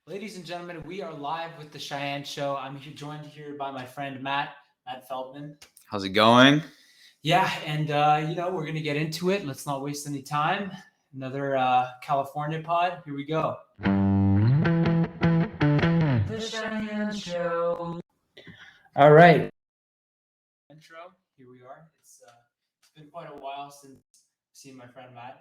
Ladies and gentlemen, we are live with the Shayan Show. I'm joined here by my friend Matt Feldman. How's it going? Yeah, and we're gonna get into it. Let's not waste any time. Another California pod. Here we go. The Shayan Show. All right. Intro. Here we are. It's been quite a while since seeing my friend Matt.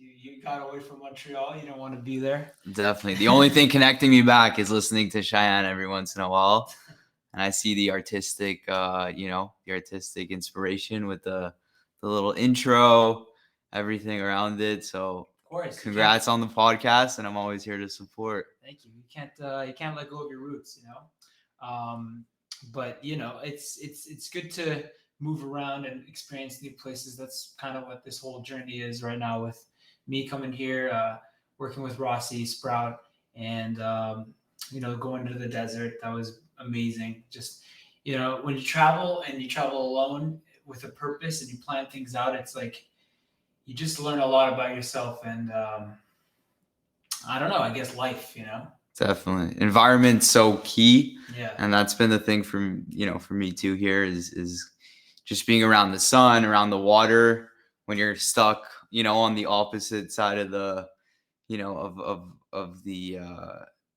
You got away from Montreal. You don't want to be there. Definitely. The only thing connecting me back is listening to Shayan every once in a while. And I see the artistic, the artistic inspiration with the little intro, everything around it. So Of course. congrats on the podcast, and I'm always here to support. Thank you. You can't let go of your roots, But it's good to move around and experience new places. That's kind of what this whole journey is right now with me coming here, working with Rossi, Sprout, and going to the desert. That was amazing. Just when you travel and you travel alone with a purpose and you plan things out, it's like you just learn a lot about yourself and I don't know. I guess life. Definitely. Environment's so key. Yeah. And that's been the thing for me too here is just being around the sun, around the water when you're stuck, on the opposite side of the, of the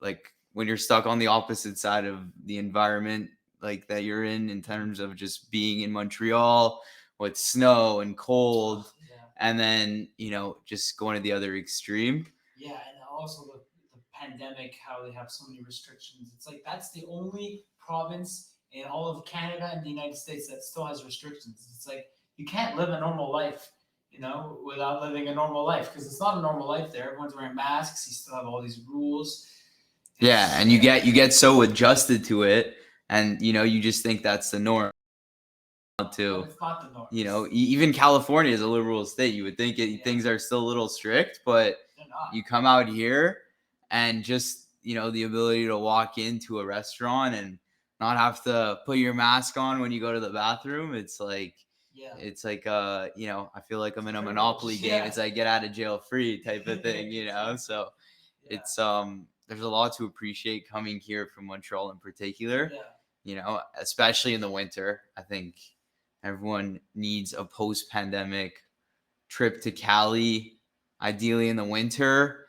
like when you're stuck on the opposite side of the environment like that you're in terms of just being in Montreal with snow and cold. Yeah. And then, just going to the other extreme. Yeah, and also the pandemic, how they have so many restrictions. It's like that's the only province in all of Canada and the United States that still has restrictions. It's like you can't live a normal life, without living a normal life because it's not a normal life there. Everyone's wearing masks. You still have all these rules. Yeah, and you get so adjusted to it, and you just think that's the norm. Too. It's not the norm. Even California is a liberal state. You would think things are still a little strict, but you come out here and just, the ability to walk into a restaurant and not have to put your mask on when you go to the bathroom. It's like, I feel like I'm in a Monopoly game. It's like get out of jail free type of thing, So it's, there's a lot to appreciate coming here from Montreal in particular, especially in the winter. I think everyone needs a post-pandemic trip to Cali, ideally in the winter,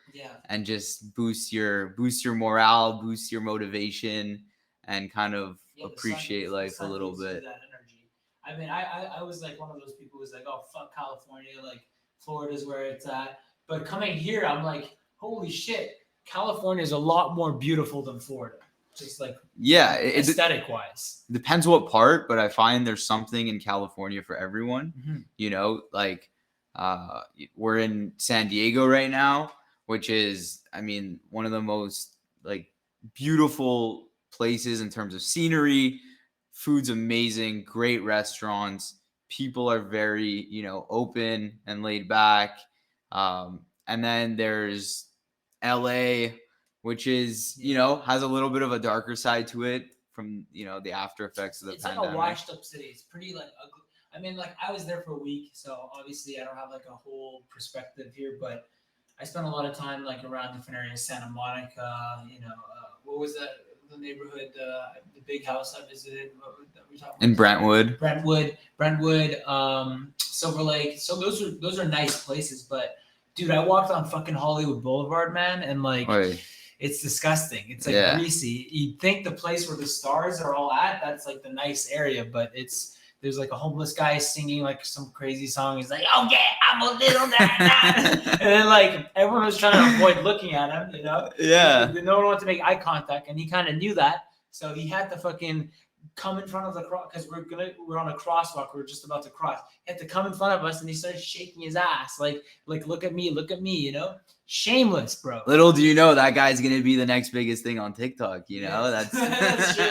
and just boost your morale, boost your motivation, and kind of appreciate life a little bit. That energy. I mean, I was like one of those people who's like, oh fuck California, like Florida's where it's at. But coming here, I'm like, holy shit, California is a lot more beautiful than Florida. Just like aesthetic wise. Depends what part, but I find there's something in California for everyone. We're in San Diego right now, which is, one of the most like beautiful places in terms of scenery. Food's amazing, great restaurants. People are very, open and laid back. And then there's LA, which is, has a little bit of a darker side to it from, the after effects of the pandemic. It's like a washed up city. It's pretty like ugly. I mean, like I was there for a week, so obviously I don't have like a whole perspective here, but I spent a lot of time like around different areas, Santa Monica, what was that? The neighborhood, the big house I visited. What we talking about? In Brentwood, Silver Lake. So those are nice places, but dude, I walked on fucking Hollywood Boulevard, man, and like. Oy. It's disgusting. It's like greasy. You'd think the place where the stars are all at, that's like the nice area, but there's like a homeless guy singing like some crazy song. He's like, "Oh yeah, I'm a little and then like everyone was trying to avoid looking at him, Yeah. No one wanted to make eye contact, and he kind of knew that, so he had to fucking come in front of the cross because we're on a crosswalk. We're just about to cross. He had to come in front of us, and he started shaking his ass, like look at me, shameless, bro. Little do you know that guy's gonna be the next biggest thing on TikTok. That's that's true.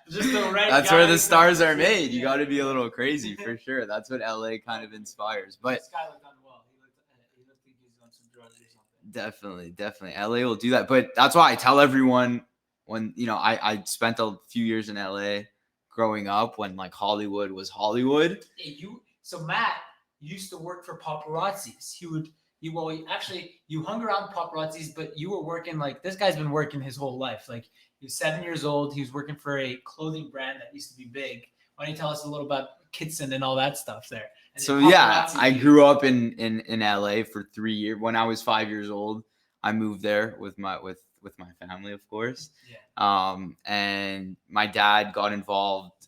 Just the right that's guy where the stars are made. You got to be a little crazy for sure. That's what LA kind of inspires. But this guy looked unwell. He looked like he was on some drugs or something. Definitely, LA will do that. But that's why I tell everyone when I spent a few years in LA. Growing up when like Hollywood was Hollywood. So Matt used to work for paparazzis. He would you hung around paparazzis, but you were working like this guy's been working his whole life. Like he was 7 years old. He was working for a clothing brand that used to be big. Why don't you tell us a little about Kitson and all that stuff there? And So yeah, I grew up in LA for 3 years. When I was 5 years old, I moved there with my family, of course. Yeah. And my dad got involved,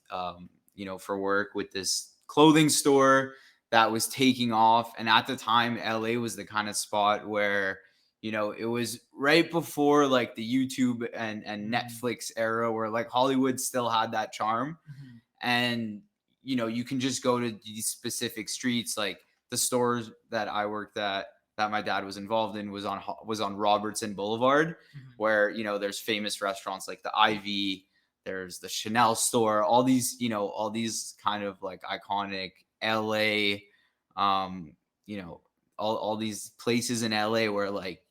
for work with this clothing store that was taking off. And at the time, LA was the kind of spot where, it was right before like the YouTube and Netflix era where like Hollywood still had that charm. Mm-hmm. And, you can just go to these specific streets. Like the stores that I worked at that my dad was involved in was on Robertson Boulevard, Mm-hmm. where, there's famous restaurants like the Ivy, there's the Chanel store, all these kind of like iconic LA, all these places in LA where like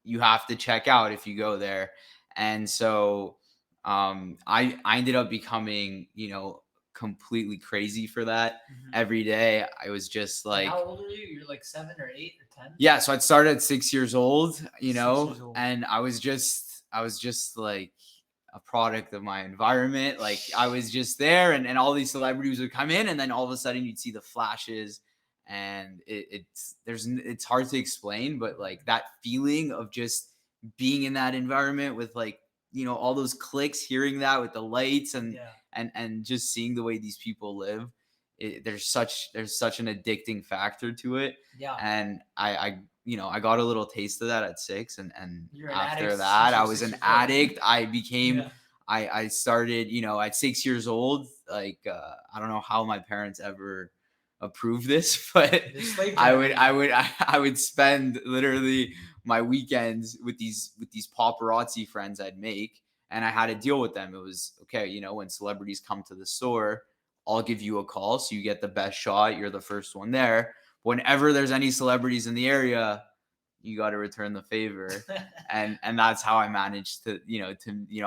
you have to check out if you go there. And so I ended up becoming, completely crazy for that. Mm-hmm. Every day I was just like, how old are you? You're like 7 or 8 or 10? Yeah, so I'd started at 6 years old, 6 years old. and I was just like a product of my environment. Like I was just there, and all these celebrities would come in, and then all of a sudden you'd see the flashes, and it's hard to explain, but like that feeling of just being in that environment with like, all those clicks, hearing that with the lights and just seeing the way these people live. There's such an addicting factor to it. Yeah. And I got a little taste of that at 6, and after addict that I was an addict. I became I started, at 6 years old. Like I don't know how my parents ever approved this, but I would spend literally my weekends with these paparazzi friends I'd make, and I had to deal with them. It was okay, when celebrities come to the store, I'll give you a call so you get the best shot. You're the first one there. Whenever there's any celebrities in the area, you got to return the favor. and that's how I managed to,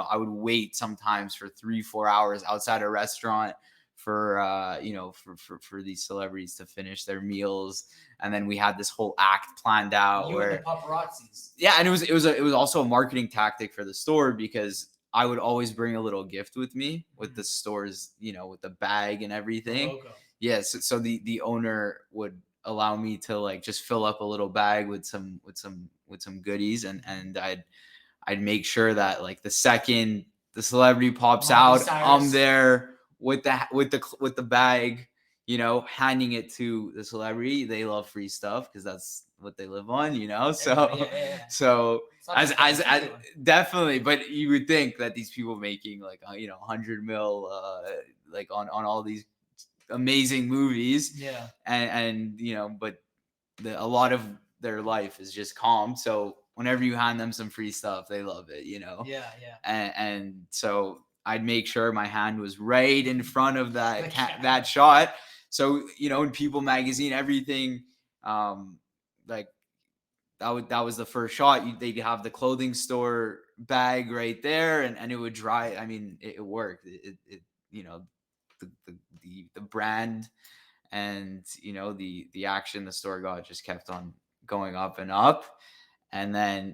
I would wait sometimes for 3-4 hours outside a restaurant for these celebrities to finish their meals. And then we had this whole act planned out and the paparazzis. Yeah. And it was also a marketing tactic for the store, because I would always bring a little gift with me with the store's, with the bag and everything. Yes. So the owner would allow me to like just fill up a little bag with some goodies, and I'd make sure that like the second the celebrity pops out, I'm there with the bag, handing it to the celebrity. They love free stuff because that's what they live on, so so as definitely. But you would think that these people making like 100 mil like on all these amazing movies, and but a lot of their life is just calm. So whenever you hand them some free stuff, they love it, and so I'd make sure my hand was right in front of that shot. So in People magazine, everything, like that was the first shot. They'd have the clothing store bag right there, and it would dry. I mean, it worked. The brand and the action the store got just kept on going up and up. And then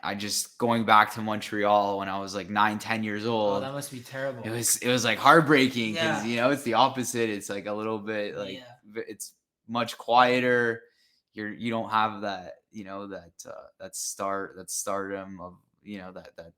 I just going back to Montreal when I was like 9-10 years old. Oh, that must be terrible. It was like heartbreaking because it's the opposite. It's like a little bit like it's much quieter. You don't have that that stardom of that.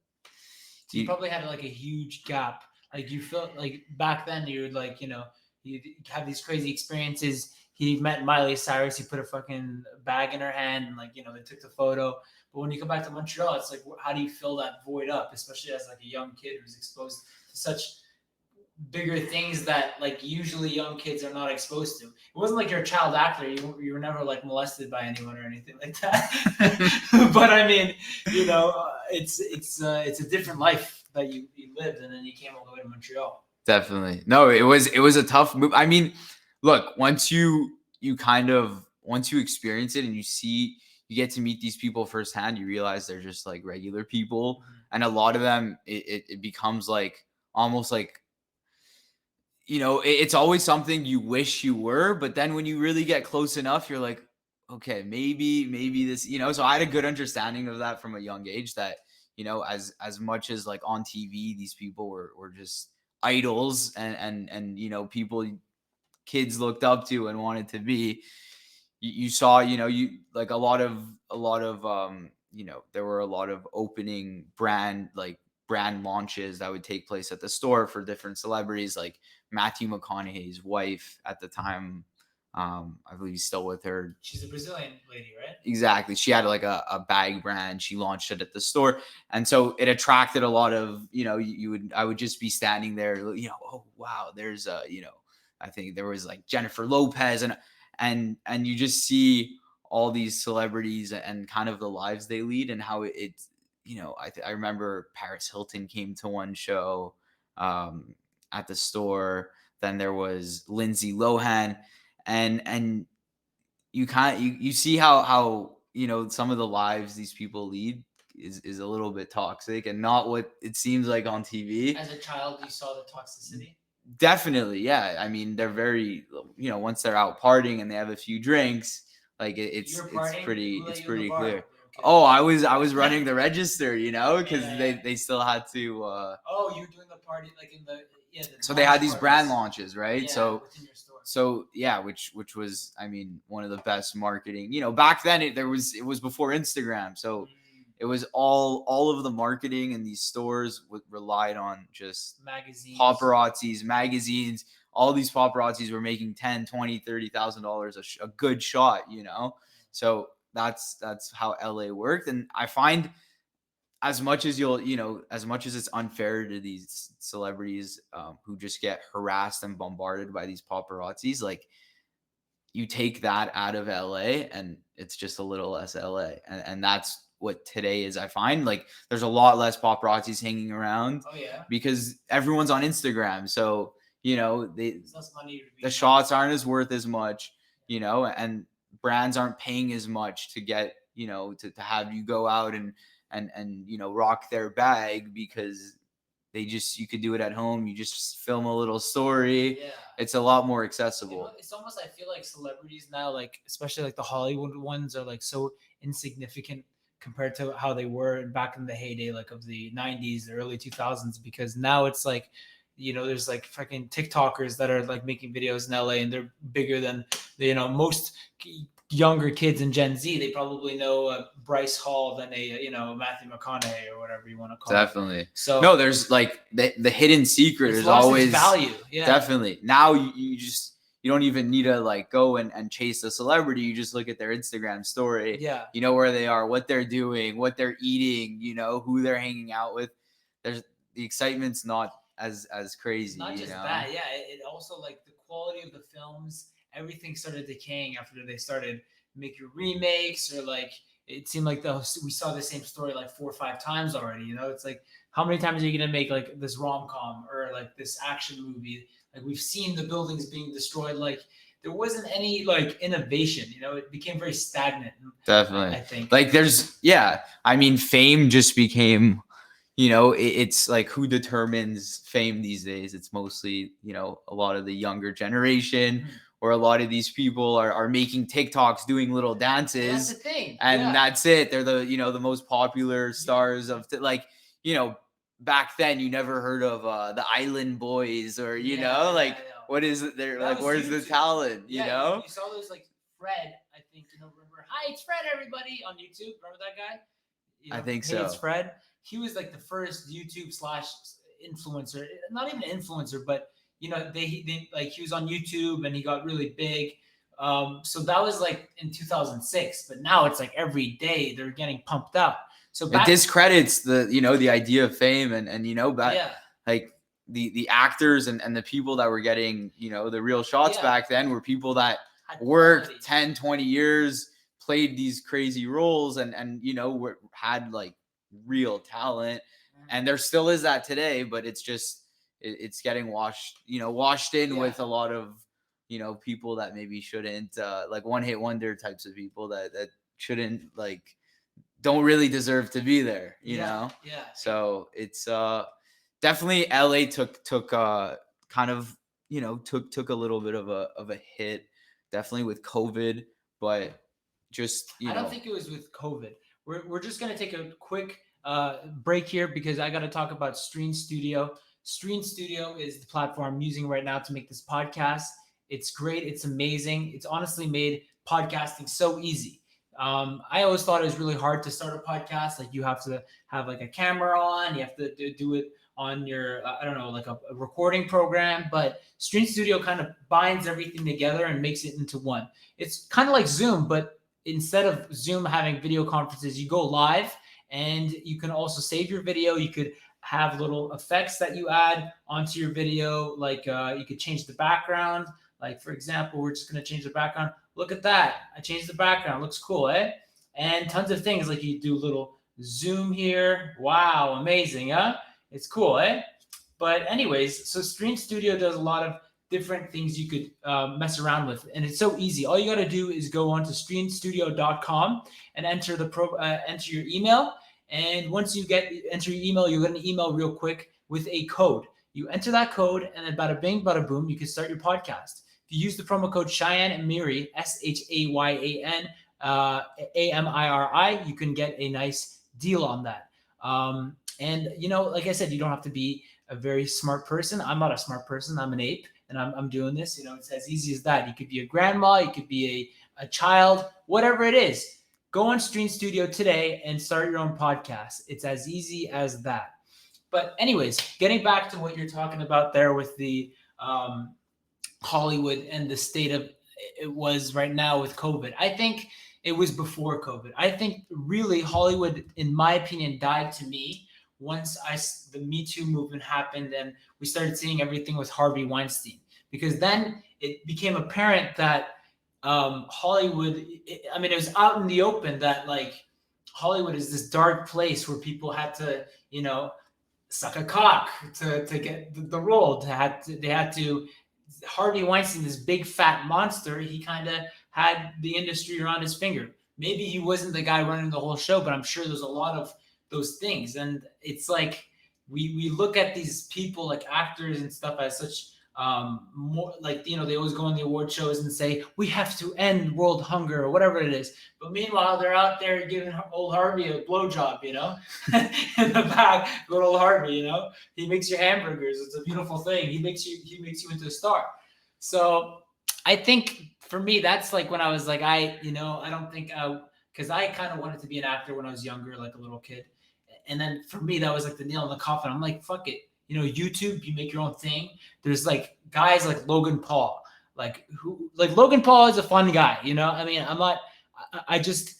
So you probably had like a huge gap. Like you felt like back then you would like you'd have these crazy experiences. He met Miley Cyrus. He put a fucking bag in her hand, and like they took the photo. But when you come back to Montreal, it's like, how do you fill that void up, especially as like a young kid who's exposed to such bigger things that like usually young kids are not exposed to? It wasn't like you're a child actor. You were never like molested by anyone or anything like that. But I mean, it's a different life that you lived, and then you came all the way to Montreal. Definitely. No, it was a tough move. I mean, look, once you experience it and you get to meet these people firsthand, you realize they're just like regular people. Mm-hmm. And a lot of them, it becomes like almost like, it's always something you wish you were. But then when you really get close enough, you're like, okay, maybe this, so I had a good understanding of that from a young age, that, as much as like on TV, these people were just idols, and people kids looked up to and wanted to be. You saw, you like a lot of there were a lot of opening brand launches that would take place at the store for different celebrities, like Matthew McConaughey's wife at the time. I believe he's still with her. She's a Brazilian lady, right? Exactly. She had like a bag brand. She launched it at the store. And so it attracted a lot of, I would just be standing there, oh wow, there's I think there was like Jennifer Lopez, and you just see all these celebrities and kind of the lives they lead, and how it's, I remember Paris Hilton came to one show at the store. Then there was Lindsay Lohan, and you see how some of the lives these people lead is a little bit toxic, and not what it seems like on TV. As a child, you saw the toxicity? Definitely, yeah. I mean, they're very, once they're out partying and they have a few drinks, like it's pretty clear. Oh, I was running the register, because they still had to. Oh, you're doing the party like in the so they had these brand launches, right? Yeah, so within your store. So yeah, which was, I mean, one of the best marketing. Back then it was before Instagram, so it was all of the marketing in these stores relied on just magazines, paparazzis, magazines. All these paparazzis were making $10,000, $20,000, $30,000 a good shot, So that's how LA worked, and I find, as much as as much as it's unfair to these celebrities who just get harassed and bombarded by these paparazzis, like, you take that out of LA and it's just a little less LA. And that's what today is. I find, like, there's a lot less paparazzis hanging around. Oh yeah. Because everyone's on Instagram. So, the shots aren't as worth as much, and brands aren't paying as much to get, to have you go out and rock their bag, because you could do it at home. You just film a little story. Yeah. It's a lot more accessible. It's almost, I feel like celebrities now, like especially like the Hollywood ones, are like so insignificant compared to how they were back in the heyday, like of the 90s, the early 2000s, because now it's like, there's like fucking TikTokers that are like making videos in LA, and they're bigger than, most younger kids in Gen Z. They probably know Bryce Hall than a Matthew McConaughey or whatever you want to call Definitely. it. So no, there's like the hidden secret is always value. Yeah. Definitely. Now you don't even need to like go and chase a celebrity. You just look at their Instagram story. Yeah. You know where they are, what they're doing, what they're eating, who they're hanging out with. The excitement's not as crazy. It's not just that. Yeah. It also, like, the quality of the films, everything started decaying after they started making remakes, or like it seemed like we saw the same story like 4 or 5 times already. It's like, how many times are you gonna make like this rom-com or like this action movie? Like, we've seen the buildings being destroyed. Like, there wasn't any like innovation. It became very stagnant. Definitely. I think, like, I mean, fame just became, it's like, who determines fame these days? It's mostly, a lot of the younger generation. Mm-hmm. Or a lot of these people are making TikToks, doing little dances. That's the thing. And that's it. They're the, the most popular stars of back then you never heard of the Island Boys, or, what is it? They're like, where's the talent? You saw those, like, Fred, I think, remember, hi, it's Fred, everybody, on YouTube. Remember that guy? I think hey, so. It's Fred. He was like the first YouTube / influencer, not even influencer, but they like, he was on YouTube and he got really big. So that was like in 2006, but now it's like every day they're getting pumped up. So it discredits the the idea of fame, and like the actors and the people that were getting the real shots back then were people that worked 10, 20 years, played these crazy roles, and had like real talent. And there still is that today, but it's just it's getting washed in with a lot of people that maybe shouldn't, like one-hit wonder types of people that shouldn't, like, don't really deserve to be there, you know? Yeah. So it's definitely LA took kind of, took a little bit of a hit, definitely with COVID, but just, I don't think it was with COVID. We're just gonna take a quick break here because I got to talk about Stream Studio. Stream Studio is the platform I'm using right now to make this podcast. It's great. It's amazing. It's honestly made podcasting so easy. I always thought it was really hard to start a podcast. Like you have to have like a camera on. You have to do it on your I don't know, like a recording program. But Stream Studio kind of binds everything together and makes it into one. It's kind of like Zoom, but instead of Zoom having video conferences, you go live and you can also save your video. You could have little effects that you add onto your video. Like you could change the background. Like for example, we're just going to change the background. Look at that. I changed the background. Looks cool, eh? And tons of things like you do little zoom here. Wow, amazing, huh? It's cool, eh? But anyways, so Stream Studio does a lot of different things you could mess around with, and it's so easy. All you got to do is go on to streamstudio.com and enter enter your email. And once you enter your email, you're going to email real quick with a code. You enter that code, and then bada bing, bada boom, you can start your podcast. If you use the promo code Shayan Amiri, Shayan Amiri, you can get a nice deal on that. And like I said, you don't have to be a very smart person. I'm not a smart person. I'm an ape, and I'm doing this. It's as easy as that. You could be a grandma, you could be a child, whatever it is. Go on Stream Studio today and start your own podcast. It's as easy as that. But anyways, getting back to what you're talking about there with the Hollywood and the state of it was right now with COVID. I think it was before COVID. I think really Hollywood, in my opinion, died to me once the Me Too movement happened and we started seeing everything with Harvey Weinstein. Because then it became apparent that Hollywood, it was out in the open that like Hollywood is this dark place where people had to, suck a cock to get the role. They had to. Harvey Weinstein, this big fat monster, he kind of had the industry around his finger. Maybe he wasn't the guy running the whole show, but I'm sure there's a lot of those things. And it's like we look at these people like actors and stuff as such more like they always go on the award shows and say we have to end world hunger or whatever it is, but meanwhile they're out there giving old Harvey a blowjob, in the back. Good old Harvey, he makes your hamburgers. It's a beautiful thing. He makes you into a star. So I think for me that's like when I was like I don't think because I kind of wanted to be an actor when I was younger, like a little kid, and then for me that was like the nail in the coffin. I'm like, fuck it. YouTube, you make your own thing. There's like guys like Logan Paul, like Logan Paul is a fun guy. I'm not, I just,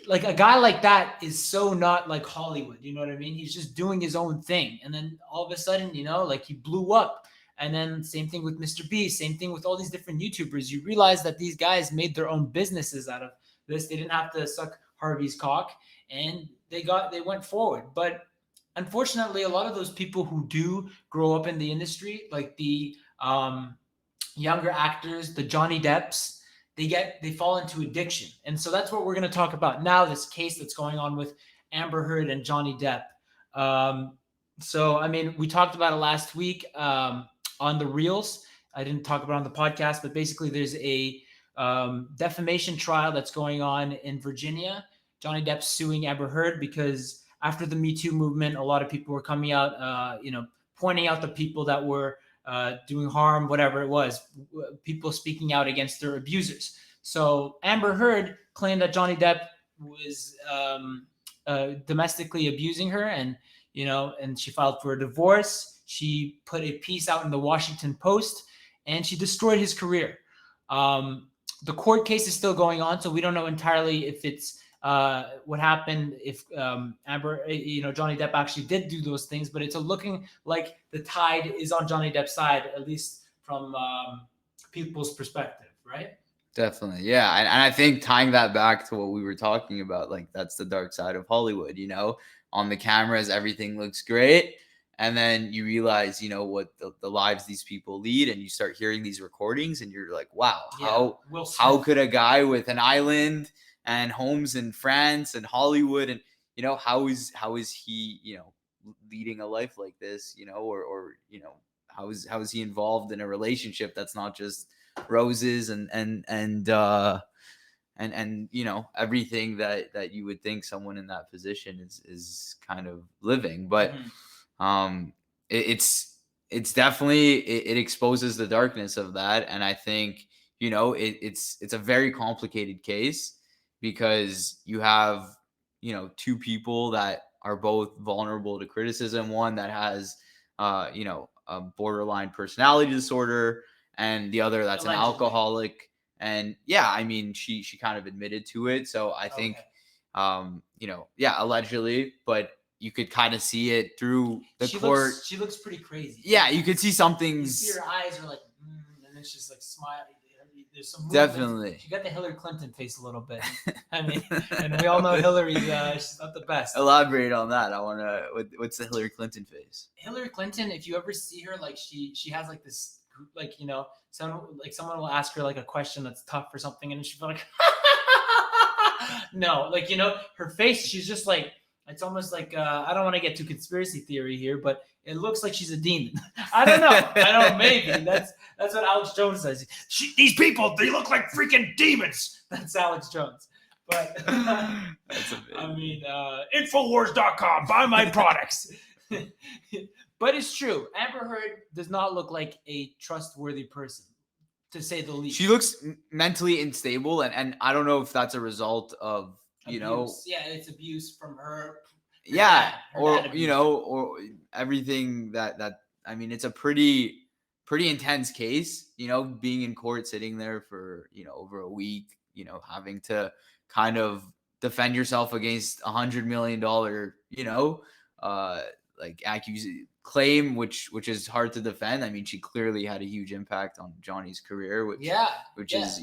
like a guy like that is so not like Hollywood. You know what I mean? He's just doing his own thing. And then all of a sudden, like he blew up. And then same thing with Mr. Beast, same thing with all these different YouTubers. You realize that these guys made their own businesses out of this. They didn't have to suck Harvey's cock and they went forward. But unfortunately, a lot of those people who do grow up in the industry, like the younger actors, the Johnny Depps, they fall into addiction. And so that's what we're going to talk about now, this case that's going on with Amber Heard and Johnny Depp. We talked about it last week on the Reels. I didn't talk about it on the podcast, but basically there's a defamation trial that's going on in Virginia. Johnny Depp suing Amber Heard because after the Me Too movement, a lot of people were coming out, pointing out the people that were doing harm, whatever it was, people speaking out against their abusers. So Amber Heard claimed that Johnny Depp was domestically abusing her, and she filed for a divorce. She put a piece out in the Washington Post, and she destroyed his career. The court case is still going on, so we don't know entirely if it's what happened, if Johnny Depp actually did do those things, but it's looking like the tide is on Johnny Depp's side, at least from people's perspective, right? Definitely, yeah. And I think tying that back to what we were talking about, like that's the dark side of Hollywood, on the cameras, everything looks great. And then you realize, what the lives these people lead, and you start hearing these recordings and you're like, wow, how could a guy with an island and homes in France and Hollywood, and how is he leading a life like this, or how is he involved in a relationship that's not just roses and and everything that you would think someone in that position is kind of living. But um it's definitely it exposes the darkness of that. And I think it's a very complicated case because you have two people that are both vulnerable to criticism. One that has a borderline personality disorder, and the other that's an Allegedly. alcoholic. And yeah, I mean, she kind of admitted to it. So I think allegedly, but you could kind of see it through the court. She looks pretty crazy. Yeah, you could see You something's see her eyes are like, and it's just like smiling. There's some movement. definitely. She got the Hillary Clinton face a little bit. I mean, and we all know Hillary. She's not the best. Elaborate on that. I want to. What's the Hillary Clinton face? Hillary Clinton, if you ever see her, like she has like this, like someone will ask her like a question that's tough or something, and she'll be like, no, like her face. She's just like, it's almost like I don't want to get too conspiracy theory here, but it looks like she's a demon. I don't know. Maybe that's what Alex Jones says. These people, they look like freaking demons. That's Alex Jones. But I mean, Infowars.com. Buy my products. But it's true. Amber Heard does not look like a trustworthy person, to say the least. She looks mentally unstable, and I don't know if that's a result of abuse. Yeah, it's abuse from her. Or everything that I mean, it's a pretty intense case, being in court, sitting there for over a week, having to kind of defend yourself against $100 million like claim, which is hard to defend. I mean, she clearly had a huge impact on Johnny's career, which is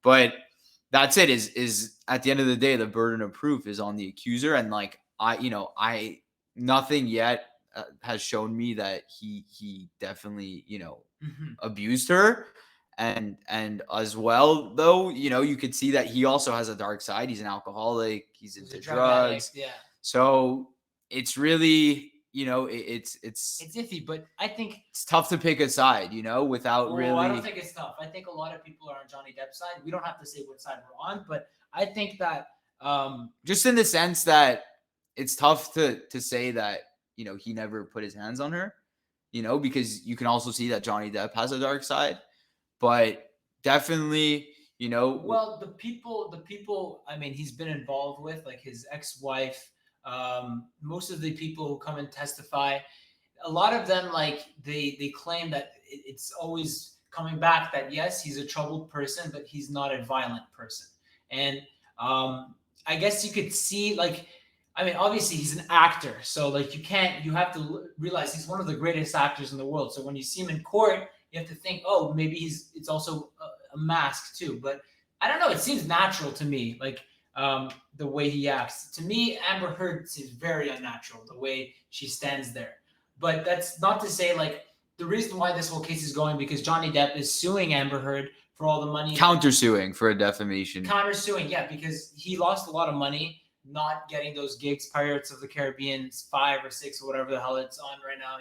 but that's it. Is at the end of the day, the burden of proof is on the accuser, and like I nothing yet has shown me that he definitely abused her, and as well, though, you could see that he also has a dark side. He's an alcoholic. He's into drugs. Yeah. So it's really it's iffy, but I think it's tough to pick a side, without really. I don't think it's tough. I think a lot of people are on Johnny Depp's side. We don't have to say what side we're on, but I think that just in the sense that it's tough to say that he never put his hands on her, because you can also see that Johnny Depp has a dark side, but definitely well, the people I mean, he's been involved with, like his ex-wife. Most of the people who come and testify, a lot of them, like they claim that it's always coming back that yes, he's a troubled person, but he's not a violent person. And I guess you could see, like, I mean, obviously he's an actor, so like you have to realize he's one of the greatest actors in the world. So when you see him in court, you have to think, oh, maybe it's also a mask too. But I don't know, it seems natural to me, like the way he acts. To me, Amber Heard seems very unnatural, the way she stands there. But that's not to say, like, the reason why this whole case is going, because Johnny Depp is suing Amber Heard for all the money. Countersuing for a defamation. Countersuing, yeah, because he lost a lot of money not getting those gigs, Pirates of the Caribbean 5 or 6 or whatever the hell it's on right now,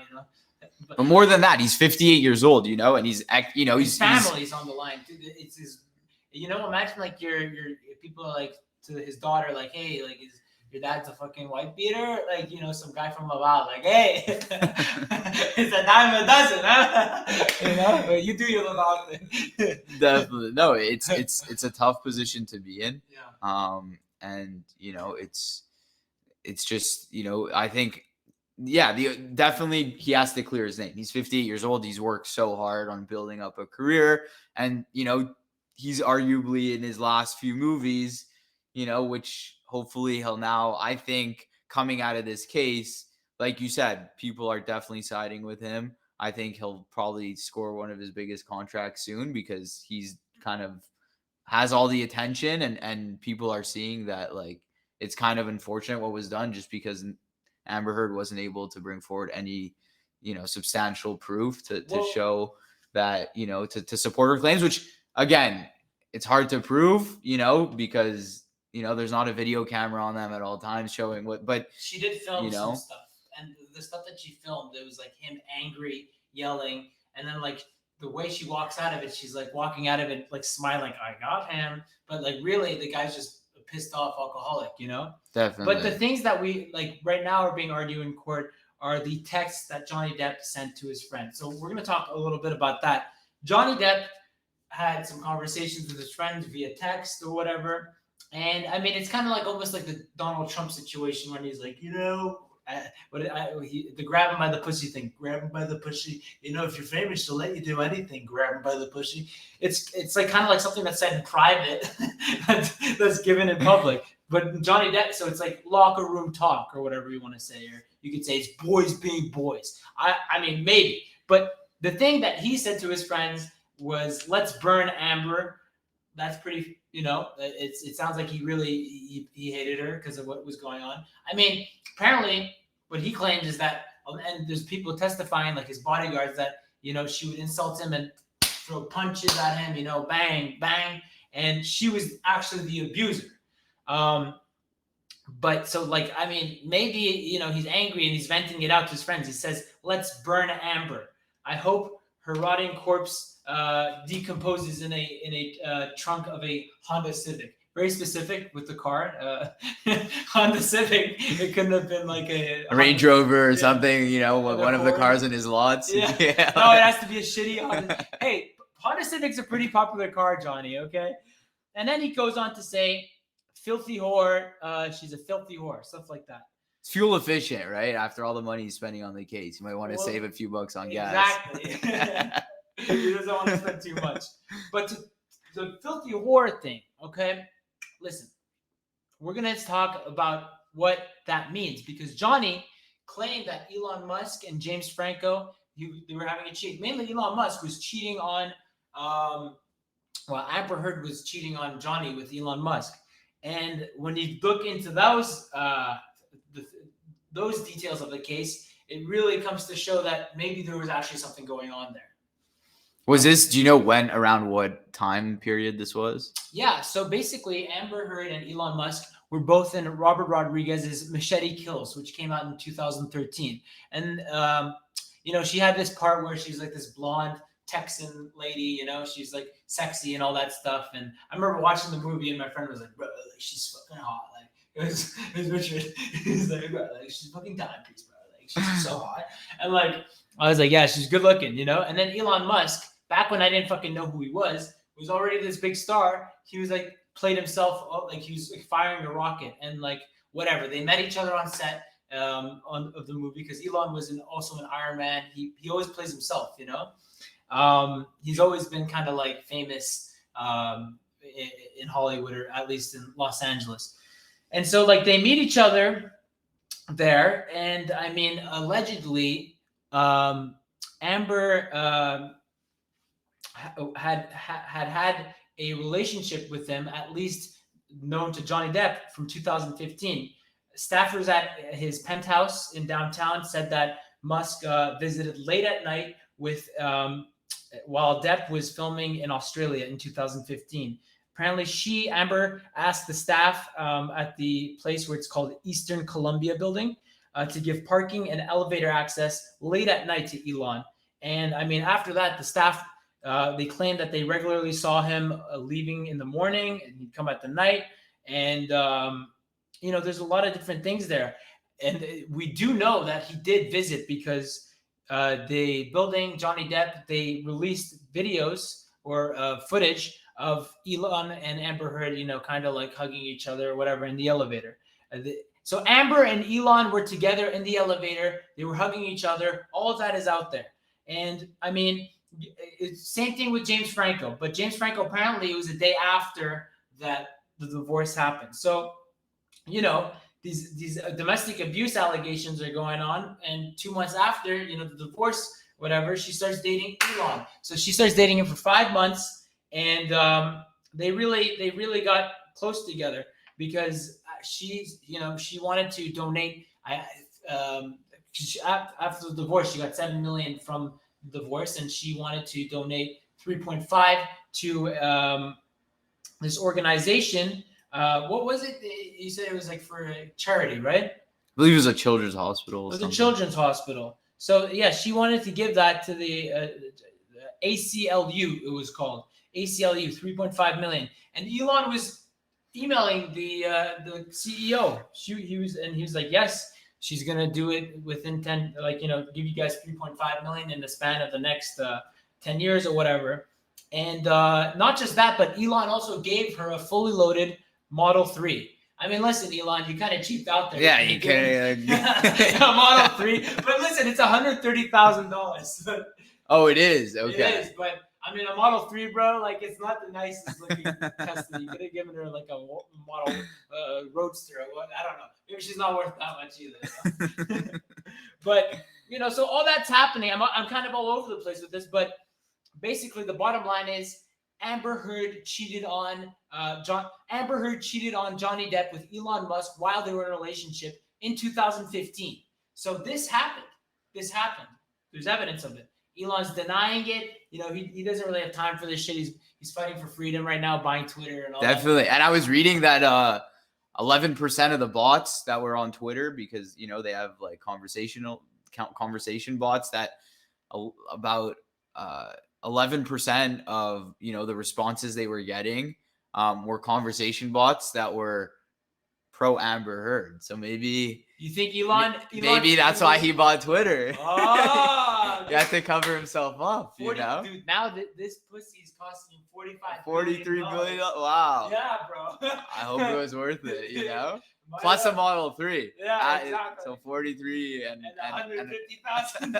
But more than that, he's 58 years old, and he's his family's on the line. It's his, imagine like your people are like to his daughter, like, hey, like, is your dad's a fucking white beater? Like, some guy from Laval, like, hey, it's a dime a dozen, huh? You do your Laval thing. Definitely. No, it's a tough position to be in. Yeah. And it's just, I think, definitely he has to clear his name. He's 58 years old. He's worked so hard on building up a career, and he's arguably in his last few movies, which hopefully he'll now, I think, coming out of this case, like you said, people are definitely siding with him. I think he'll probably score one of his biggest contracts soon, because he's kind of has all the attention, and people are seeing that, like, it's kind of unfortunate what was done, just because Amber Heard wasn't able to bring forward any, substantial proof to show that, to support her claims, which, again, it's hard to prove, because, there's not a video camera on them at all times showing but she did film some stuff, and the stuff that she filmed, it was like him angry, yelling, and then like the way she walks out of it, she's like walking out of it like smiling, I got him. But like really, the guy's just a pissed off alcoholic, you know? Definitely. But the things that we like right now are being argued in court are the texts that Johnny Depp sent to his friend. So we're going to talk a little bit about that. Johnny Depp had some conversations with his friends via text or whatever. And I mean, it's kind of like almost like the Donald Trump situation when he's like, the grab him by the pussy thing. Grab him by the pussy. You know, if you're famous, she'll let you do anything. Grab him by the pussy. It's like kind of like something that's said in private that's given in public. But Johnny Depp, so it's like locker room talk or whatever you want to say. Or you could say it's boys being boys. I mean, maybe. But the thing that he said to his friends was, let's burn Amber. That's pretty, it sounds like he hated her because of what was going on. I mean, apparently what he claims is that, and there's people testifying, like his bodyguards, that, she would insult him and throw punches at him, bang, bang. And she was actually the abuser. But so like, I mean, maybe, he's angry and he's venting it out to his friends. He says, let's burn Amber. I hope her rotting corpse decomposes in a trunk of a Honda Civic. Very specific with the car. Honda Civic. It couldn't have been like a Range Rover or something, one of the cars in his lots. Yeah. No, it has to be a shitty Honda. Hey, Honda Civic's a pretty popular car, Johnny, okay? And then he goes on to say, filthy whore, she's a filthy whore, stuff like that. It's fuel efficient, right? After all the money he's spending on the case, you might want to save a few bucks on gas. Exactly. He doesn't want to spend too much. But the filthy whore thing, okay? Listen, we're going to talk about what that means because Johnny claimed that Elon Musk and James Franco, they were having a cheat. Mainly Elon Musk was cheating on, Amber Heard was cheating on Johnny with Elon Musk. And when you look into those details of the case, it really comes to show that maybe there was actually something going on there. Was this, do you know around what time period this was? Yeah, so basically Amber Heard and Elon Musk were both in Robert Rodriguez's Machete Kills, which came out in 2013. And, she had this part where she's like this blonde Texan lady, she's like sexy and all that stuff. And I remember watching the movie and my friend was like, bro, like, she's fucking hot. Like, it was Richard. He's like, bro, like, she's fucking dime piece, bro. Like, she's so hot. And like, I was like, yeah, she's good looking, And then Elon Musk, back when I didn't fucking know who he was already this big star. He was like, played himself up, like he was like, firing a rocket and like whatever. They met each other on set of the movie because Elon was also an Iron Man. He always plays himself, He's always been kind of like famous in Hollywood or at least in Los Angeles. And so like they meet each other there. And I mean, allegedly, Amber had a relationship with him, at least known to Johnny Depp, from 2015. Staffers at his penthouse in downtown said that Musk visited late at night with while Depp was filming in Australia in 2015. Apparently, Amber, asked the staff at the place where it's called Eastern Columbia Building to give parking and elevator access late at night to Elon. And I mean, after that, the staff, they claimed that they regularly saw him leaving in the morning and he'd come at the night. And, there's a lot of different things there. And we do know that he did visit because the building, Johnny Depp, they released videos or footage of Elon and Amber Heard, kind of like hugging each other or whatever in the elevator. So Amber and Elon were together in the elevator. They were hugging each other. All of that is out there. And I mean, it's same thing with James Franco. But James Franco, apparently it was a day after that the divorce happened. So, these domestic abuse allegations are going on. And 2 months after, the divorce, whatever, she starts dating Elon. So she starts dating him for 5 months. And they really got close together because she wanted to donate. After the divorce, she got $7 million from the divorce, and she wanted to donate 3.5 to this organization. What was it? You said it was like for a charity, right? I believe it was a children's hospital. It was a children's hospital. So yeah, she wanted to give that to the ACLU, it was called. ACLU, 3.5 million. And Elon was emailing the CEO. He was like, yes, she's gonna do it within 10, like, give you guys 3.5 million in the span of the next 10 years or whatever. And not just that, but Elon also gave her a fully loaded Model 3. I mean, listen, Elon, you kind of cheaped out there. Yeah, you can. A Model 3. But listen, it's $130,000. Oh, it is? Okay. It is, but I mean, a Model 3, bro, like, it's not the nicest looking Tesla. You could have given her like a Model Roadster or what? I don't know. Maybe she's not worth that much either. But, so all that's happening. I'm kind of all over the place with this, but basically the bottom line is Amber Heard cheated on Johnny Depp with Elon Musk while they were in a relationship in 2015. So this happened. There's evidence of it. Elon's denying it. He doesn't really have time for this shit. He's fighting for freedom right now, buying Twitter and all Definitely. that. And I was reading that 11% of the bots that were on Twitter, because they have like conversation bots, that about 11% of the responses they were getting were conversation bots that were pro Amber Heard. So maybe you think Elon that's why he bought Twitter. Oh, he had to cover himself up. 40, dude, now this pussy is costing him $43 billion. Wow. Yeah, bro. I hope it was worth it. Plus a Model 3. Yeah, exactly. So 43 and $150,000.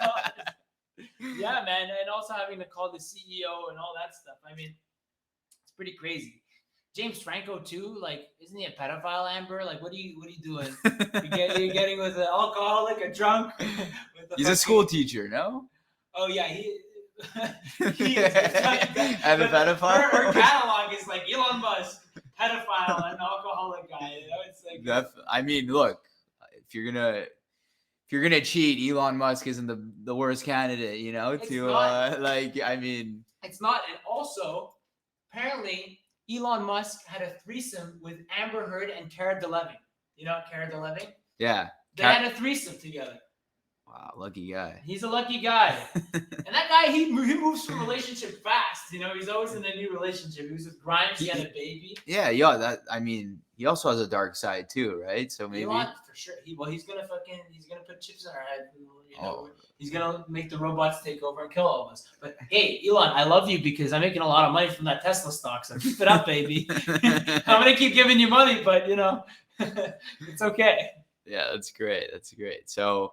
Yeah, man, and also having to call the CEO and all that stuff. I mean, it's pretty crazy. James Franco too, like, isn't he a pedophile, Amber? Like, what are you doing? You're getting with an alcoholic, a drunk. He's a school teacher, no? Oh yeah, he is. And a pedophile. Her catalog is like Elon Musk, pedophile, and alcoholic guy. It's like. I mean, look, if you're gonna cheat, Elon Musk isn't the worst candidate, It's to not. I mean, it's not. And also, apparently, Elon Musk had a threesome with Amber Heard and Cara Delevingne. You know Cara Delevingne? Yeah. They had a threesome together. Wow, lucky guy. He's a lucky guy. And that guy, he moves from relationship fast. He's always in a new relationship. He was with Grimes. He had a baby. Yeah. He also has a dark side too, right? So maybe. Elon, for sure. He's gonna put chips in our head. He's gonna make the robots take over and kill all of us. But hey, Elon, I love you because I'm making a lot of money from that Tesla stock. So keep it up, baby. I'm gonna keep giving you money, but it's okay. Yeah, that's great. So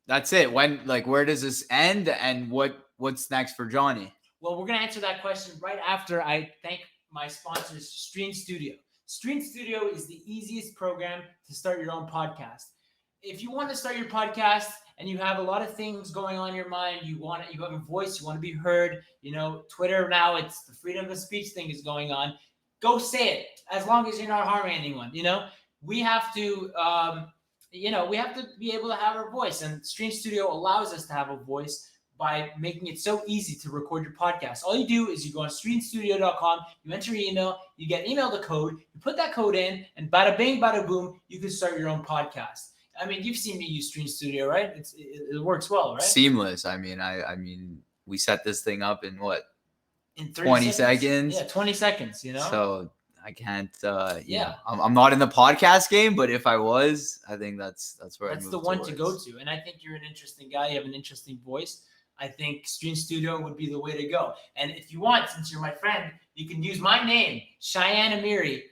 that's it. Where does this end, and what's next for Johnny? Well, we're gonna answer that question right after I thank my sponsors, Stream Studio. Stream Studio is the easiest program to start your own podcast. If you want to start your podcast and you have a lot of things going on in your mind, you have a voice, you want to be heard, Twitter now, it's the freedom of speech thing is going on. Go say it, as long as you're not harming anyone. We have to, we have to be able to have our voice, and Stream Studio allows us to have a voice by making it so easy to record your podcast. All you do is you go on streamstudio.com, you enter your email, you get emailed a code, you put that code in, and bada bing, bada boom, you can start your own podcast. I mean, you've seen me use Stream Studio, right? It works well, right? Seamless. I mean, we set this thing up in what? In 20 seconds. Yeah, 20 seconds, So I can't, I'm not in the podcast game, but if I was, I think that's where that's the one to go to. And I think you're an interesting guy. You have an interesting voice. I think Stream Studio would be the way to go. And if you want, since you're my friend, you can use my name, Shayan Amiri.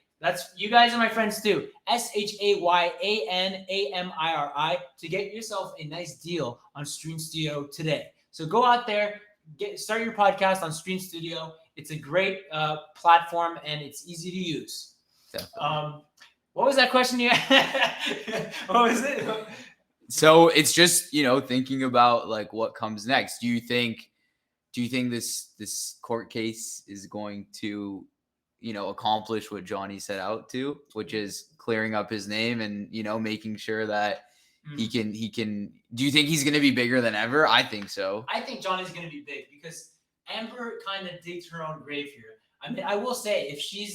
You guys are my friends too. SHAYANAMIRI, to get yourself a nice deal on Stream Studio today. So go out there, start your podcast on Stream Studio. It's a great platform and it's easy to use. Definitely. What was that question you had? What was it? So it's just, thinking about like what comes next. Do you think this court case is going to, accomplish what Johnny set out to, which is clearing up his name and, making sure that he can, do you think he's going to be bigger than ever? I think so. I think Johnny's going to be big because Amber kind of digs her own grave here. I mean, I will say, if she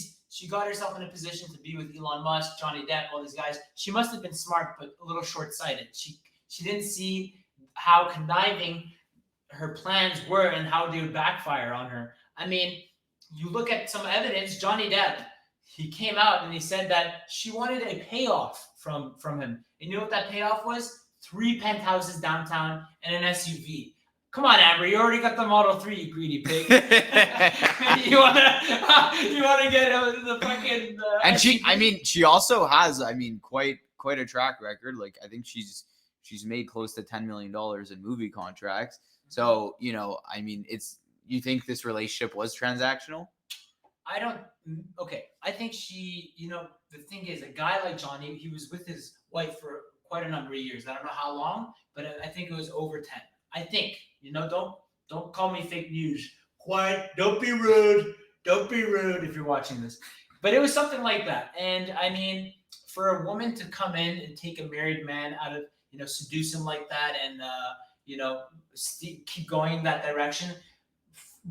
got herself in a position to be with Elon Musk, Johnny Depp, all these guys, she must have been smart, but a little short-sighted. She didn't see how conniving her plans were and how they would backfire on her. I mean, you look at some evidence. Johnny Depp, he came out and he said that she wanted a payoff from him. And you know what that payoff was? 3 penthouses downtown and an SUV. Come on, Amber, you already got the Model 3, you greedy pig. you wanna get the fucking and SUV? she also has, quite a track record. Like, I think she's made close to $10 million in movie contracts. So, it's, you think this relationship was transactional? I don't. Okay, I think she. The thing is, a guy like Johnny, he was with his wife for quite a number of years. I don't know how long, but I think it was over 10. I think. Don't call me fake news. Quiet. Don't be rude. Don't be rude if you're watching this. But it was something like that. And I mean, for a woman to come in and take a married man out of, seduce him like that, and keep going in that direction,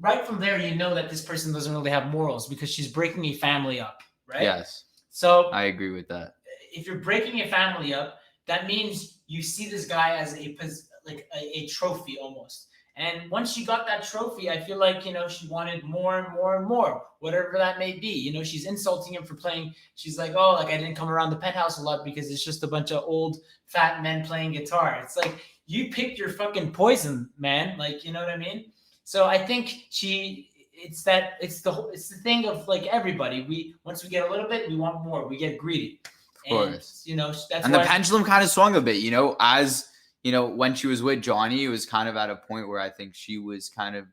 right from there, you know that this person doesn't really have morals because she's breaking a family up, right? Yes. So I agree with that. If you're breaking a family up, that means you see this guy as a trophy almost. And once she got that trophy, I feel like, she wanted more and more and more, whatever that may be. She's insulting him for playing. She's like, oh, like I didn't come around the penthouse a lot because it's just a bunch of old fat men playing guitar. It's like, you picked your fucking poison, man. Like, you know what I mean? So I think it's the thing of like everybody. Once we get a little bit, we want more. We get greedy. Of course. And, that's and the pendulum kind of swung a bit, as when she was with Johnny, it was kind of at a point where I think she was kind of,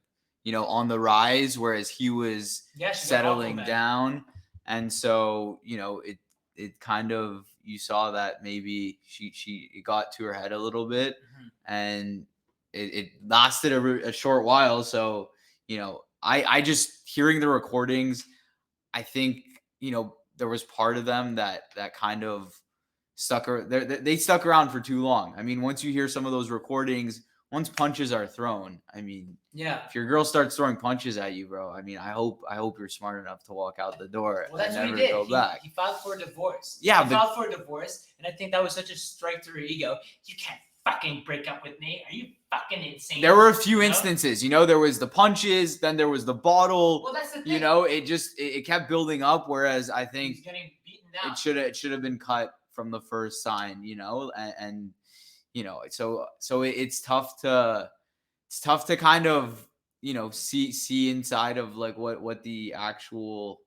on the rise, whereas he was settling down. And so, it kind of, you saw that maybe it got to her head a little bit, and it lasted a short while. So, I just hearing the recordings, I think, there was part of them that kind of they stuck around for too long. I mean, once you hear some of those recordings, once punches are thrown, I mean, if your girl starts throwing punches at you, bro, I mean, I hope you're smart enough to walk out the door and never go back. He filed for a divorce. Yeah, he filed for a divorce, and I think that was such a strike to her ego. You can't fucking break up with me. Are you fucking insane? There were a few instances, there was the punches, then there was the bottle. Well, that's the thing. It kept building up, whereas I think he's getting beaten down. It should have been cut from the first sign, and so it's tough to kind of, see inside of like what the actual,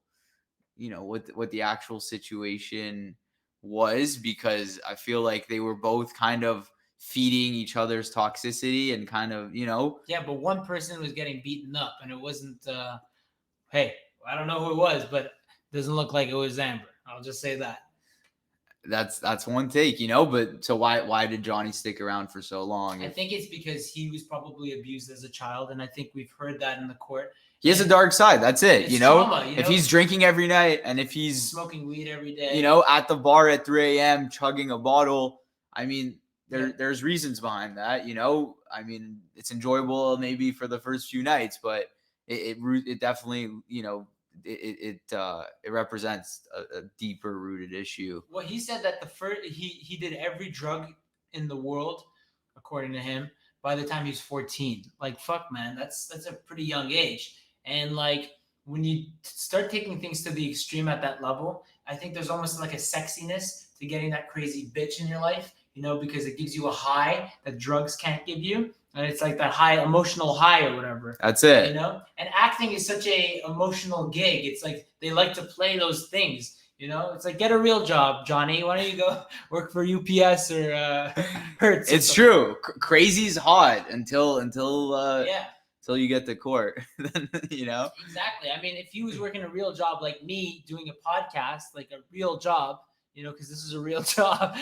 what the actual situation was, because I feel like they were both kind of feeding each other's toxicity and kind of, Yeah, but one person was getting beaten up, and it wasn't, hey, I don't know who it was, but it doesn't look like it was Amber. I'll just say that. That's one take, but so why did Johnny stick around for so long? I think it's because he was probably abused as a child, and I think we've heard that in the court. He has a dark side. That's it. Trauma, if he's drinking every night, and if he's smoking weed every day, at the bar at 3 a.m. chugging a bottle, I mean, there's reasons behind that. I mean, it's enjoyable maybe for the first few nights, but it definitely, it represents a deeper rooted issue. Well, he said that he did every drug in the world, according to him, by the time he was 14. Like, fuck, man, that's a pretty young age. And like, when you start taking things to the extreme at that level, I think there's almost like a sexiness to getting that crazy bitch in your life, because it gives you a high that drugs can't give you. And it's like that high, emotional high or whatever. That's it. And acting is such a emotional gig. It's like they like to play those things. It's like, get a real job, Johnny. Why don't you go work for UPS or Hertz? It's true. Crazy's hot until you get to court. Exactly. I mean, if he was working a real job like me, doing a podcast, like a real job, because this is a real job.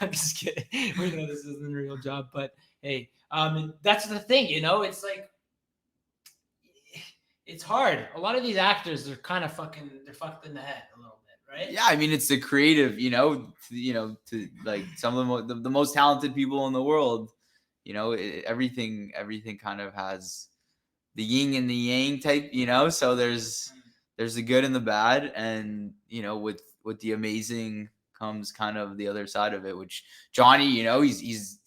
I'm just kidding. We know this isn't a real job, but hey, that's the thing, it's like, it's hard. A lot of these actors, they're kind of fucked in the head a little bit, right? Yeah, I mean, it's the creative, to like some of the most talented people in the world, everything kind of has the yin and the yang type, so there's the good and the bad, and with the amazing comes kind of the other side of it, which Johnny, he's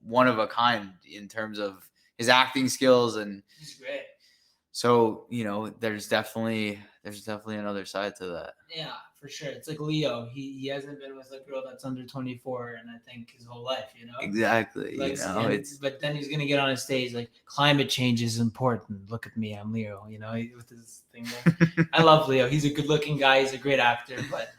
one of a kind in terms of his acting skills, and he's great. so there's definitely another side to that. Yeah, for sure. It's like Leo. He hasn't been with a girl that's under 24, and I think his whole life, Exactly. Like, but then he's gonna get on a stage like climate change is important. Look at me, I'm Leo. With his thing there. I love Leo. He's a good-looking guy. He's a great actor, but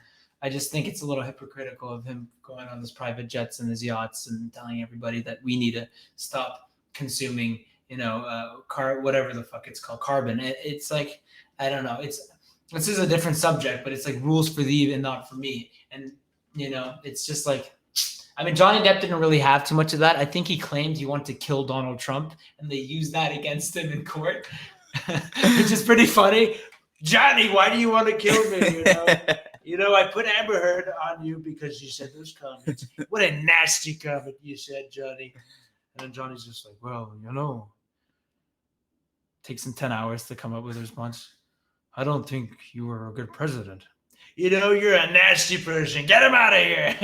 I just think it's a little hypocritical of him going on his private jets and his yachts and telling everybody that we need to stop consuming, whatever the fuck it's called, carbon. It's like, I don't know. This is a different subject, but it's like rules for thee and not for me. And it's just like, I mean, Johnny Depp didn't really have too much of that. I think he claimed he wanted to kill Donald Trump, and they used that against him in court, which is pretty funny. Johnny, why do you want to kill me? I put Amber Heard on you because you said those comments. What a nasty comment you said, Johnny. And then Johnny's just like, well, takes him 10 hours to come up with a response. I don't think you were a good president. You're a nasty person. Get him out of here.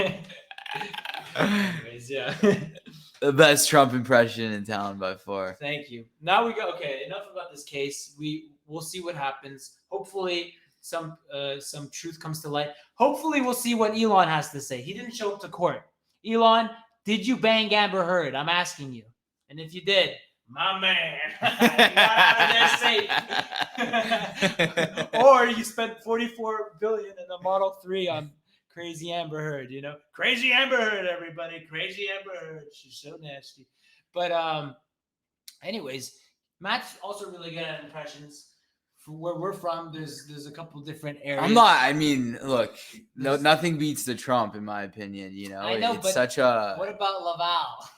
Anyways, yeah. The best Trump impression in town by far. Thank you. Now we go. Okay, enough about this case. We'll see what happens. Hopefully, some truth comes to light. Hopefully, we'll see what Elon has to say. He didn't show up to court. Elon, did you bang Amber Heard? I'm asking you. And if you did, my man, you got out of there safe. Or you spent $44 billion in a Model 3 on crazy Amber Heard, Crazy Amber Heard, everybody. Crazy Amber Heard. She's so nasty. But anyways, Matt's also really good at impressions. For where we're from, there's a couple different areas. Look, nothing beats the Trump, in my opinion. I know, it's but such a. What about Laval?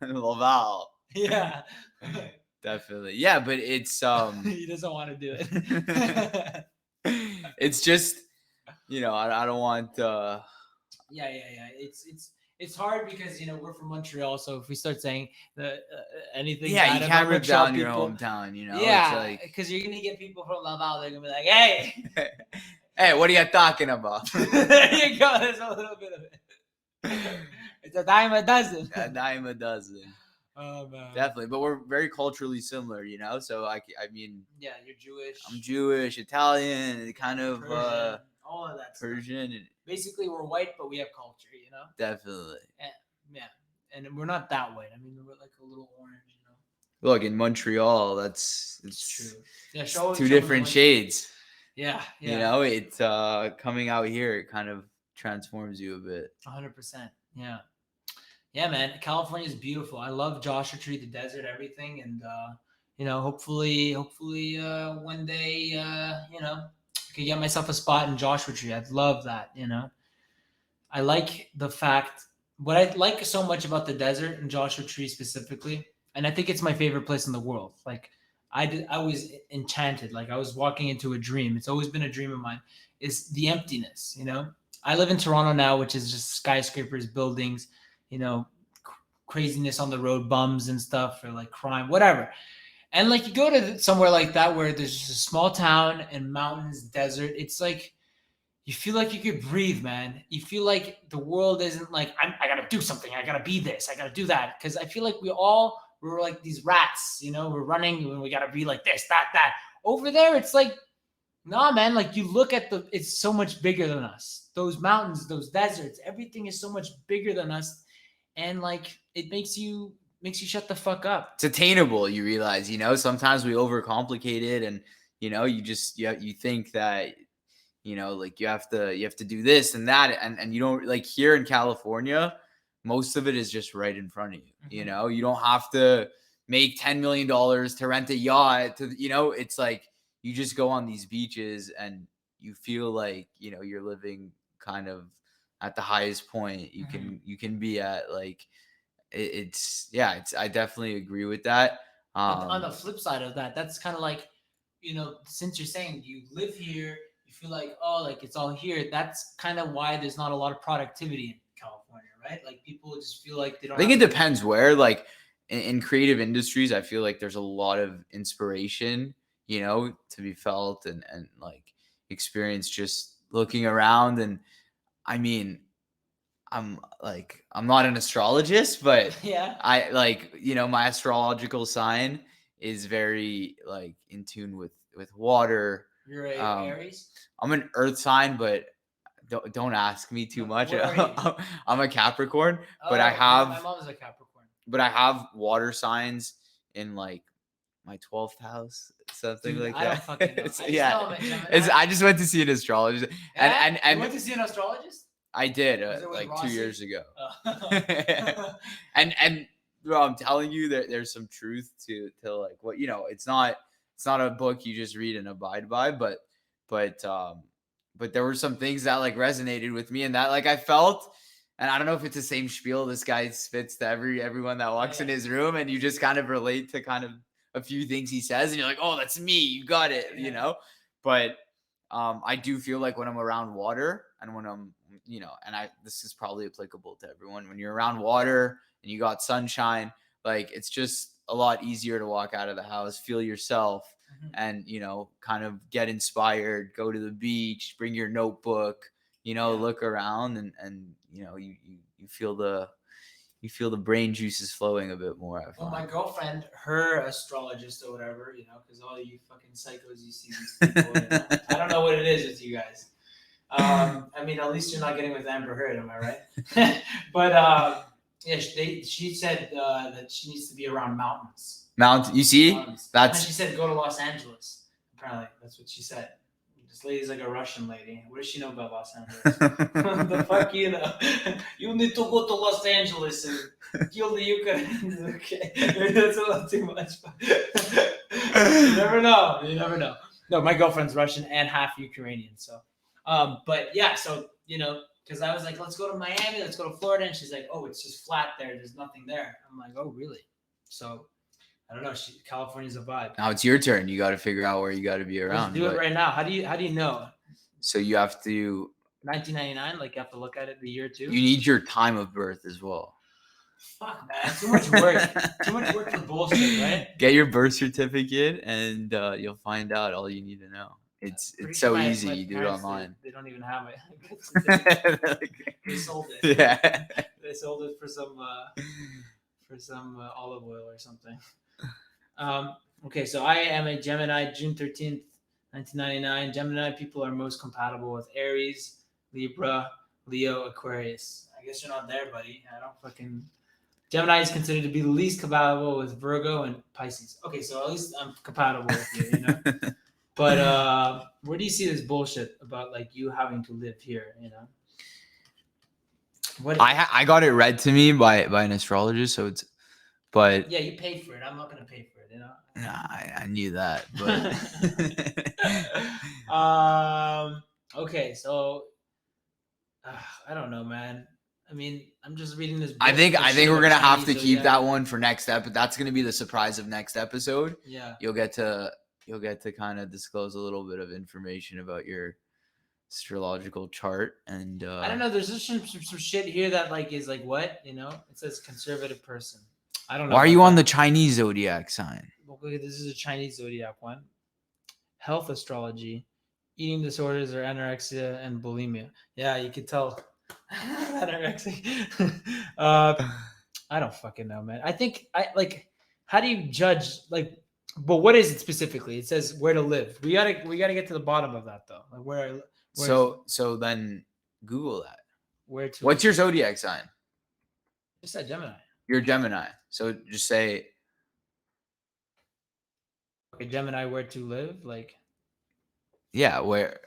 Laval. Yeah. Definitely. Yeah, but it's he doesn't want to do it. It's just, I don't want Yeah. It's hard because we're from Montreal, so if we start saying anything, you can't rip down your people, hometown, Yeah, because you're gonna get people from Laval. They're gonna be like, "Hey, hey, what are you talking about?" There you go. There's a little bit of it. It's a dime a dozen. A dime a dozen. Oh man. Definitely, but we're very culturally similar, So I mean. Yeah, you're Jewish. I'm Jewish, Italian, kind of Persian, all of that. Persian. Stuff. Basically, we're white, but we have culture, Definitely. And we're not that white. I mean, we're like a little orange, Look, in Montreal, it's true. Yeah, two different shades. Yeah. It's coming out here, it kind of transforms you a bit. 100%. Yeah. Yeah, man. California is beautiful. I love Joshua Tree, the desert, everything, and hopefully, one day, I could get myself a spot in Joshua Tree. I'd love that. I like the fact. What I like so much about the desert and Joshua Tree specifically, and I think it's my favorite place in the world. Like I was enchanted. Like I was walking into a dream. It's always been a dream of mine. Is the emptiness. I live in Toronto now, which is just skyscrapers, buildings. Craziness on the road, bums and stuff, or like crime, whatever. And like you go to somewhere like that where there's just a small town and mountains, desert. It's like you feel like you could breathe, man. You feel like the world isn't like I gotta do something. I gotta be this. I gotta do that. Because I feel like we're like these rats. We're running and we gotta be like this, that. Over there, it's like, nah, man. Like you look at it's so much bigger than us. Those mountains, those deserts, everything is so much bigger than us. And like it makes you shut the fuck up. It's attainable, you realize, sometimes we overcomplicate it, and you think that like you have to do this and that, and you don't, like here in California, most of it is just right in front of you. Mm-hmm. You don't have to make $10 million to rent a yacht to, it's like you just go on these beaches and you feel like you're living kind of at the highest point you can be at. Like I definitely agree with that. But on the flip side of that, that's kind of like, since you're saying you live here, you feel like, oh, like it's all here. That's kind of why there's not a lot of productivity in California, right? Like people just feel like they don't. I think it depends where. Like in creative industries, I feel like there's a lot of inspiration, to be felt and like experience just looking around. And I mean, I'm not an astrologist, but Yeah. I my astrological sign is very like in tune with water. You're a Aries? I'm an earth sign, but don't ask me too much. What are you? I'm a Capricorn, but I have my mom's a Capricorn. but I have water signs in like my 12th house, something Dude, like I that. don't fucking know. I just Yeah, know I'm a Gemini. I just went to see an astrologist, Yeah? and You went to see an astrologist? I did Was it with like Rossi? 2 years ago. Oh. And bro, I'm telling you that there's some truth to like what it's not a book you just read and abide by, but there were some things that like resonated with me and that like I felt, and I don't know if it's the same spiel this guy spits to everyone that walks in his room, and you just kind of relate to kind of a few things he says, and you're like, oh, that's me, you got it, But I do feel like when I'm around water and when I'm, and this is probably applicable to everyone, when you're around water and you got sunshine, like it's just a lot easier to walk out of the house, feel yourself, and kind of get inspired, go to the beach, bring your notebook, look around, and you feel the brain juices flowing a bit more. I Well, find. my girlfriend, her astrologist or whatever, because all you fucking psychos, you see these people. I don't know what it is with you guys. I mean, at least you're not getting with Amber Heard, am I right? But yeah, she said that she needs to be around mountains. You see, mountains. And then she said go to Los Angeles. Apparently, that's what she said. This lady's like a Russian lady. What does she know about Los Angeles? The fuck you know? You need to go to Los Angeles and kill the Ukrainians. Okay, maybe that's a little too much. You never know. You never know. No, my girlfriend's Russian and half Ukrainian. So, but yeah, so because I was like, let's go to Miami, let's go to Florida, and she's like, oh, it's just flat there. There's nothing there. I'm like, oh, really? So. I don't know. California's a vibe. Now it's your turn. You got to figure out where you got to be around. Let's do it right now. How do you know? So you have to 1999. Like you have to look at it the year too. You need your time of birth as well. Fuck man, too much work. Too much work for bullshit, right? Get your birth certificate, and you'll find out all you need to know. It's so easy. You do it online. They don't even have it. They sold it. Yeah. They sold it for some olive oil or something. Okay, so I am a Gemini, June 13th, 1999. Gemini people are most compatible with Aries, Libra, Leo, Aquarius. I guess you're not there, buddy. I don't fucking... Gemini is considered to be the least compatible with Virgo and Pisces. Okay, so at least I'm compatible with you, But where do you see this bullshit about like you having to live here, What? I got it read to me by an astrologist, so it's... But yeah, you paid for it. I'm not gonna pay for it, Nah, I knew that, but okay, so I don't know, man. I mean, I'm just reading this book. I think we're gonna have to keep that one for next episode. That's gonna be the surprise of next episode. Yeah, you'll get to kind of disclose a little bit of information about your astrological chart, and I don't know. There's just some shit here that like is like what it says conservative person. I don't know. Why are you on the Chinese zodiac sign? Okay, this is a Chinese zodiac one. Health astrology, eating disorders or anorexia and bulimia. Yeah, you could tell. Anorexia. I don't fucking know, man. I think how do you judge like? But what is it specifically? It says where to live. We gotta get to the bottom of that though. Like where so then Google that. What's live? Your zodiac sign? Just said Gemini. You're Gemini. So just say, okay, Gemini, where to live? Like, yeah, where?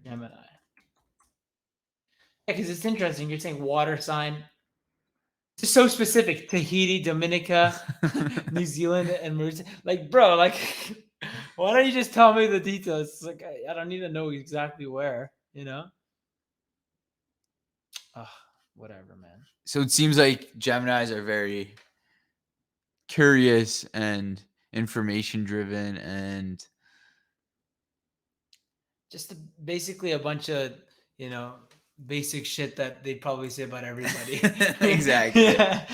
Gemini. Yeah, because it's interesting. You're saying water sign. It's so specific. Tahiti, Dominica, New Zealand, and Mauritius. Like, bro, like, why don't you just tell me the details? It's like, I don't need to know exactly where, whatever, man. So it seems like Geminis are very curious and information driven, and just basically a bunch of basic shit that they probably say about everybody. Exactly. Yeah.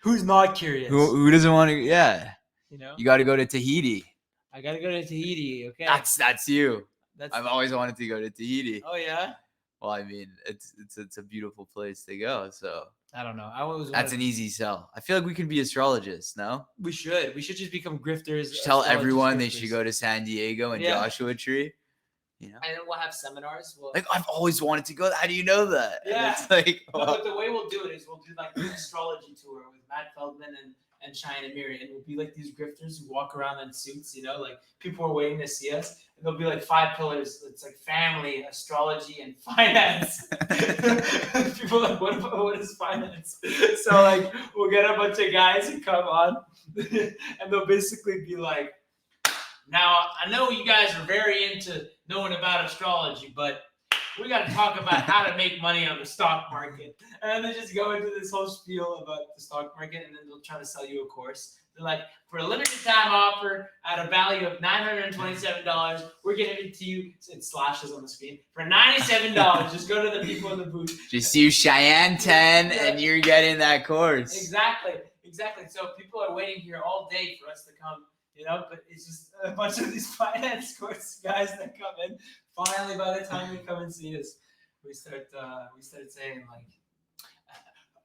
Who's not curious? Who doesn't want to? Yeah. You got to go to Tahiti. I got to go to Tahiti. Okay. That's you. I've always wanted to go to Tahiti. Oh yeah. Well, I mean, it's a beautiful place to go. So I don't know. I always that's wanted an easy sell. I feel like we could be astrologists. No, We should just become grifters. just tell astrologist everyone they grifters. should go to San Diego and Yeah. Joshua Tree. You know, And then we'll have seminars. like I've always wanted to go. How do you know that? Yeah. And it's like, No, but the way we'll do it is we'll do like an astrology tour with Matt Feldman and Shayan and Miri, and we'll be like these grifters who walk around in suits, you know, like people are waiting to see us, and there'll be like 5 pillars. It's like family, astrology, and finance. People are like, what is finance? So like we'll get a bunch of guys who come on, and they'll basically be like, now I know you guys are very into knowing about astrology, but we got to talk about how to make money on the stock market. And they just go into this whole spiel about the stock market, and then they'll try to sell you a course. They're like, for a limited time offer at a value of $927, we're giving it to you. It slashes on the screen. For $97, just go to the people in the booth. just use Shayan 10 and you're getting that course. Exactly. So people are waiting here all day for us to come, you know, but it's just a bunch of these finance course guys that come in. Finally, by the time we come and see us, we started saying like,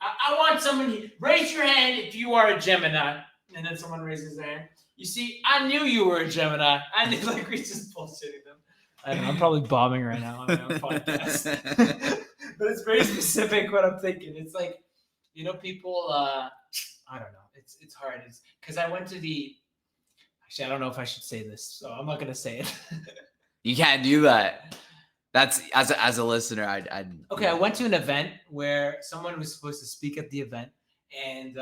I want somebody, raise your hand if you are a Gemini. And then someone raises their hand. You see, I knew you were a Gemini. I knew, like, we just bullshitting them. I don't know, I'm probably bombing right now on my own podcast. But it's very specific what I'm thinking. It's like, you know, people, I don't know. It's hard. It's because I went to actually, I don't know if I should say this, so I'm not going to say it. You can't do that. That's as a listener, I'd okay. I went to an event where someone was supposed to speak at the event, and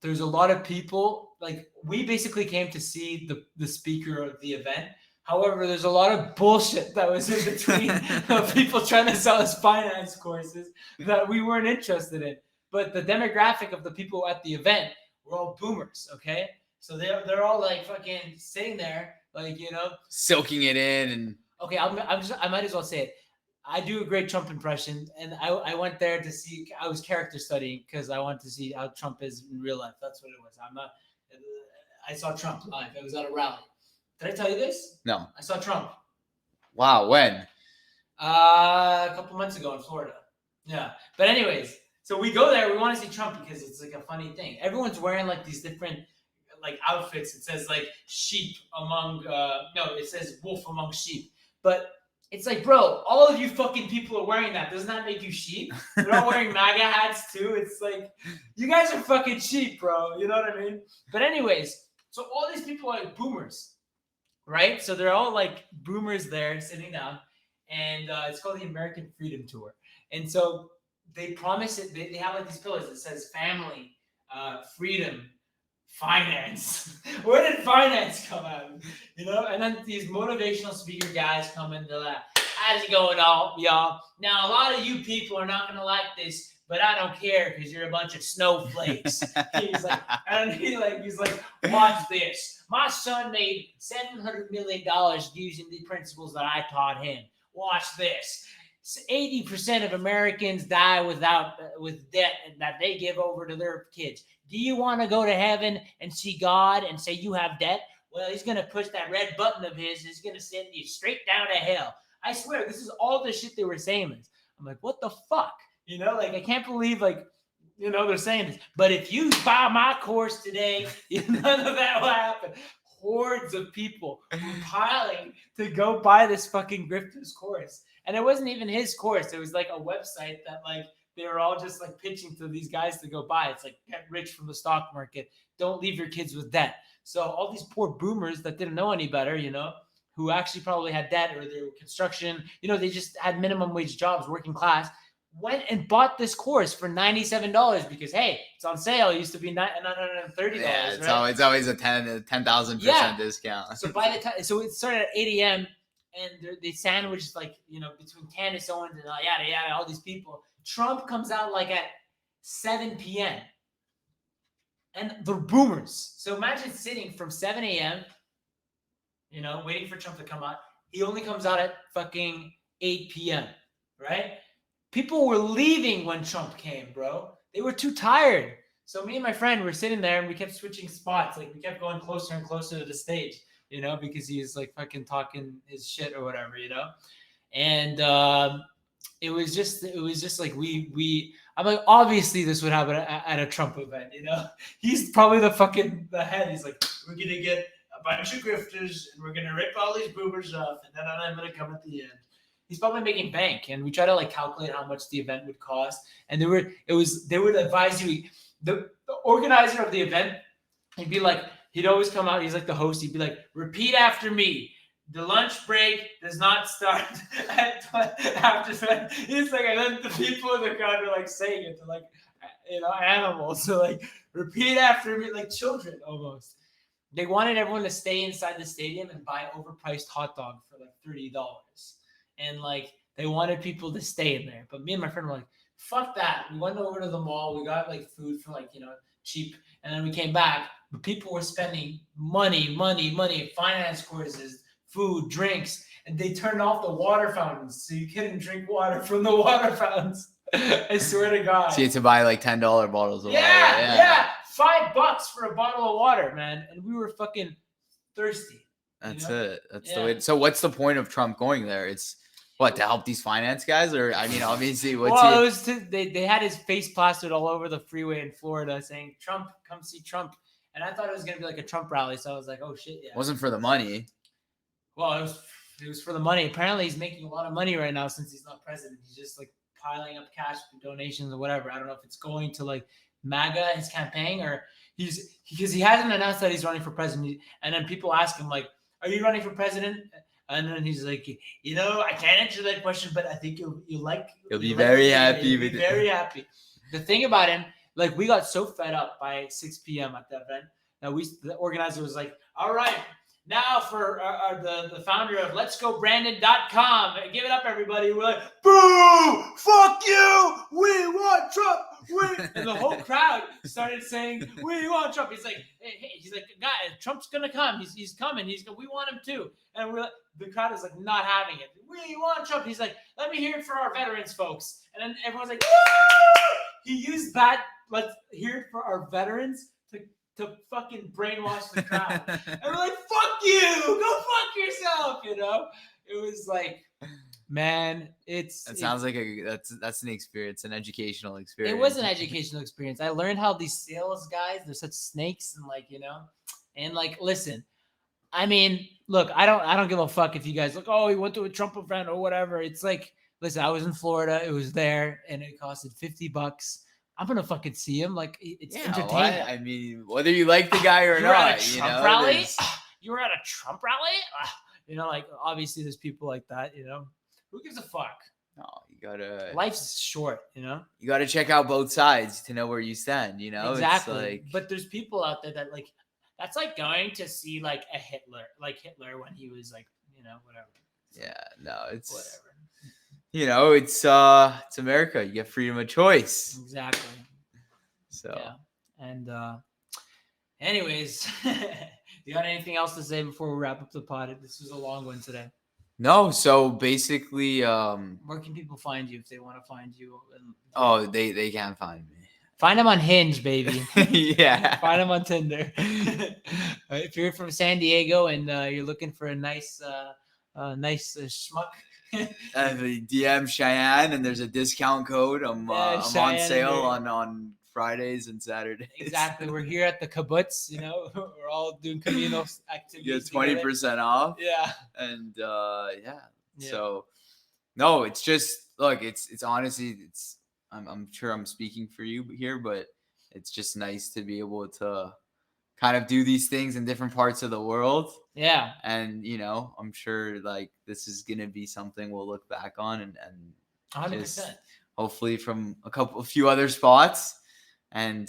there's a lot of people. Like, we basically came to see the speaker of the event. However, there's a lot of bullshit that was in between of people trying to sell us finance courses that we weren't interested in. But the demographic of the people at the event were all boomers. Okay, so they're all like fucking sitting there. Like, you know, soaking it in. And okay, I might as well say it. I do a great Trump impression, and I went there to see. I was character studying because I wanted to see how Trump is in real life. That's what it was. I saw Trump live. I was at a rally. Did I tell you this? No. I saw Trump. Wow, when? A couple months ago in Florida. Yeah, but anyways, so we go there. We want to see Trump because it's like a funny thing. Everyone's wearing like these different like outfits. It says like sheep among it says wolf among sheep. But it's like, bro, all of you fucking people are wearing that. Doesn't that make you sheep? They're all wearing MAGA hats too. It's like, you guys are fucking sheep, bro. You know what I mean? But anyways, so all these people are like boomers, right? So they're all like boomers there sitting down, and it's called the American Freedom Tour. And so they promise it. They have like these pillars that says family, freedom, finance. Where did finance come out? You know, and then these motivational speaker guys come in. They're like, "How's it going, y'all? Now, a lot of you people are not gonna like this, but I don't care because you're a bunch of snowflakes." he's like, "Watch this. My son made $700 million using the principles that I taught him. Watch this. 80% of Americans die with debt that they give over to their kids. Do you want to go to heaven and see God and say you have debt? Well, he's going to push that red button of his. He's going to send you straight down to hell." I swear, this is all the shit they were saying. I'm like, what the fuck? You know, like, I can't believe, like, you know, they're saying this. But if you buy my course today, none of that will happen. Hordes of people were piling to go buy this fucking grifter's course. And it wasn't even his course. It was like a website that like they were all just like pitching to these guys to go buy. It's like, get rich from the stock market. Don't leave your kids with debt. So all these poor boomers that didn't know any better, you know, who actually probably had debt or they were construction, you know, they just had minimum wage jobs, working class, went and bought this course for $97 because, hey, it's on sale. It used to be $930. Yeah, it's right? always a 10,000% discount. So by the time, so it started at 8 a.m. and they sandwiched like, you know, between Candace Owens and yada yada, all these people. Trump comes out like at 7 p.m. and they're boomers. So imagine sitting from 7 a.m., you know, waiting for Trump to come out. He only comes out at fucking 8 p.m., right? People were leaving when Trump came, bro. They were too tired. So me and my friend were sitting there and we kept switching spots. Like, we kept going closer and closer to the stage, you know, because he was like fucking talking his shit or whatever, you know? And it was just like I'm like, obviously this would happen at a Trump event, you know. He's probably the head. He's like, we're gonna get a bunch of grifters and we're gonna rip all these boomers off, and then I'm gonna come at the end. He's probably making bank, and we try to like calculate how much the event would cost, and they would advise you, the organizer of the event, he'd always come out, he's like the host, he'd be like, repeat after me. The lunch break does not start after. He's like, and then the people in the crowd are like saying it to like, animals. So like, repeat after me, like children almost. They wanted everyone to stay inside the stadium and buy overpriced hot dog for like $30, and like they wanted people to stay in there. But me and my friend were like, fuck that. We went over to the mall. We got like food for like cheap, and then we came back. But people were spending money, finance courses, food, drinks, and they turned off the water fountains so you couldn't drink water from the water fountains. I swear to God. So you had to buy like $10 bottles of water. Yeah. $5 for a bottle of water, man. And we were fucking thirsty. That's it. That's the way. So what's the point of Trump going there? It's what, to help these finance guys? Or I mean, obviously, it was they had his face plastered all over the freeway in Florida saying, Trump, come see Trump. And I thought it was going to be like a Trump rally. So I was like, oh shit, yeah. It wasn't for the money. Well, it was for the money. Apparently, he's making a lot of money right now since he's not president. He's just like piling up cash for donations or whatever. I don't know if it's going to like MAGA, his campaign, or because he hasn't announced that he's running for president. And then people ask him like, "Are you running for president?" And then he's like, I can't answer that question, but I think you'll be very happy. You'll be very happy. The thing about him, like, we got so fed up by 6 p.m. at the event that the organizer was like, all right. Now for the founder of Let'sGoBrandon.com. Give it up, everybody. We're like, boo! Fuck you! We want Trump! And the whole crowd started saying, we want Trump. He's like, hey, he's like, guys, Trump's gonna come. He's coming. We want him too. And the crowd is like not having it. We want Trump. He's like, let me hear it for our veterans, folks. And then everyone's like, woo! He used that, let's hear it for our veterans, to fucking brainwash the crowd. And we're like, fuck you! Go fuck yourself, It was like, man, sounds like that's an experience, an educational experience. It was an educational experience. I learned how these sales guys, they're such snakes, and like, and like, listen, I mean, look, I don't give a fuck if you guys look, oh, he went to a Trump event or whatever. It's like, listen, I was in Florida, it was there, and it costed $50. I'm gonna fucking see him. Like, it's entertaining. I mean, whether you like the guy or not. At a Trump rally? You were at a Trump rally? Like, obviously there's people like that, Who gives a fuck? No, you gotta. Life's short, You gotta check out both sides to know where you stand, Exactly. It's like... But there's people out there that like, that's like going to see like a Hitler when he was like, whatever. Yeah, no, it's whatever. It's America. You get freedom of choice. Exactly. So. Yeah. And anyways, you got anything else to say before we wrap up the pod? This was a long one today. No. So basically, where can people find you if they want to find you? They can't find me. Find them on Hinge, baby. Yeah. Find them on Tinder. If you're from San Diego and you're looking for a nice schmuck. DM Shayan, and there's a discount code. I'm on sale on Fridays and Saturdays. Exactly. We're here at the kibbutz, we're all doing communal activities. You get 20% off. Yeah. And yeah. So no, it's just, look, it's honestly, I'm sure I'm speaking for you here, but it's just nice to be able to kind of do these things in different parts of the world. Yeah. And, I'm sure like this is going to be something we'll look back on and 100%. Hopefully from a few other spots. And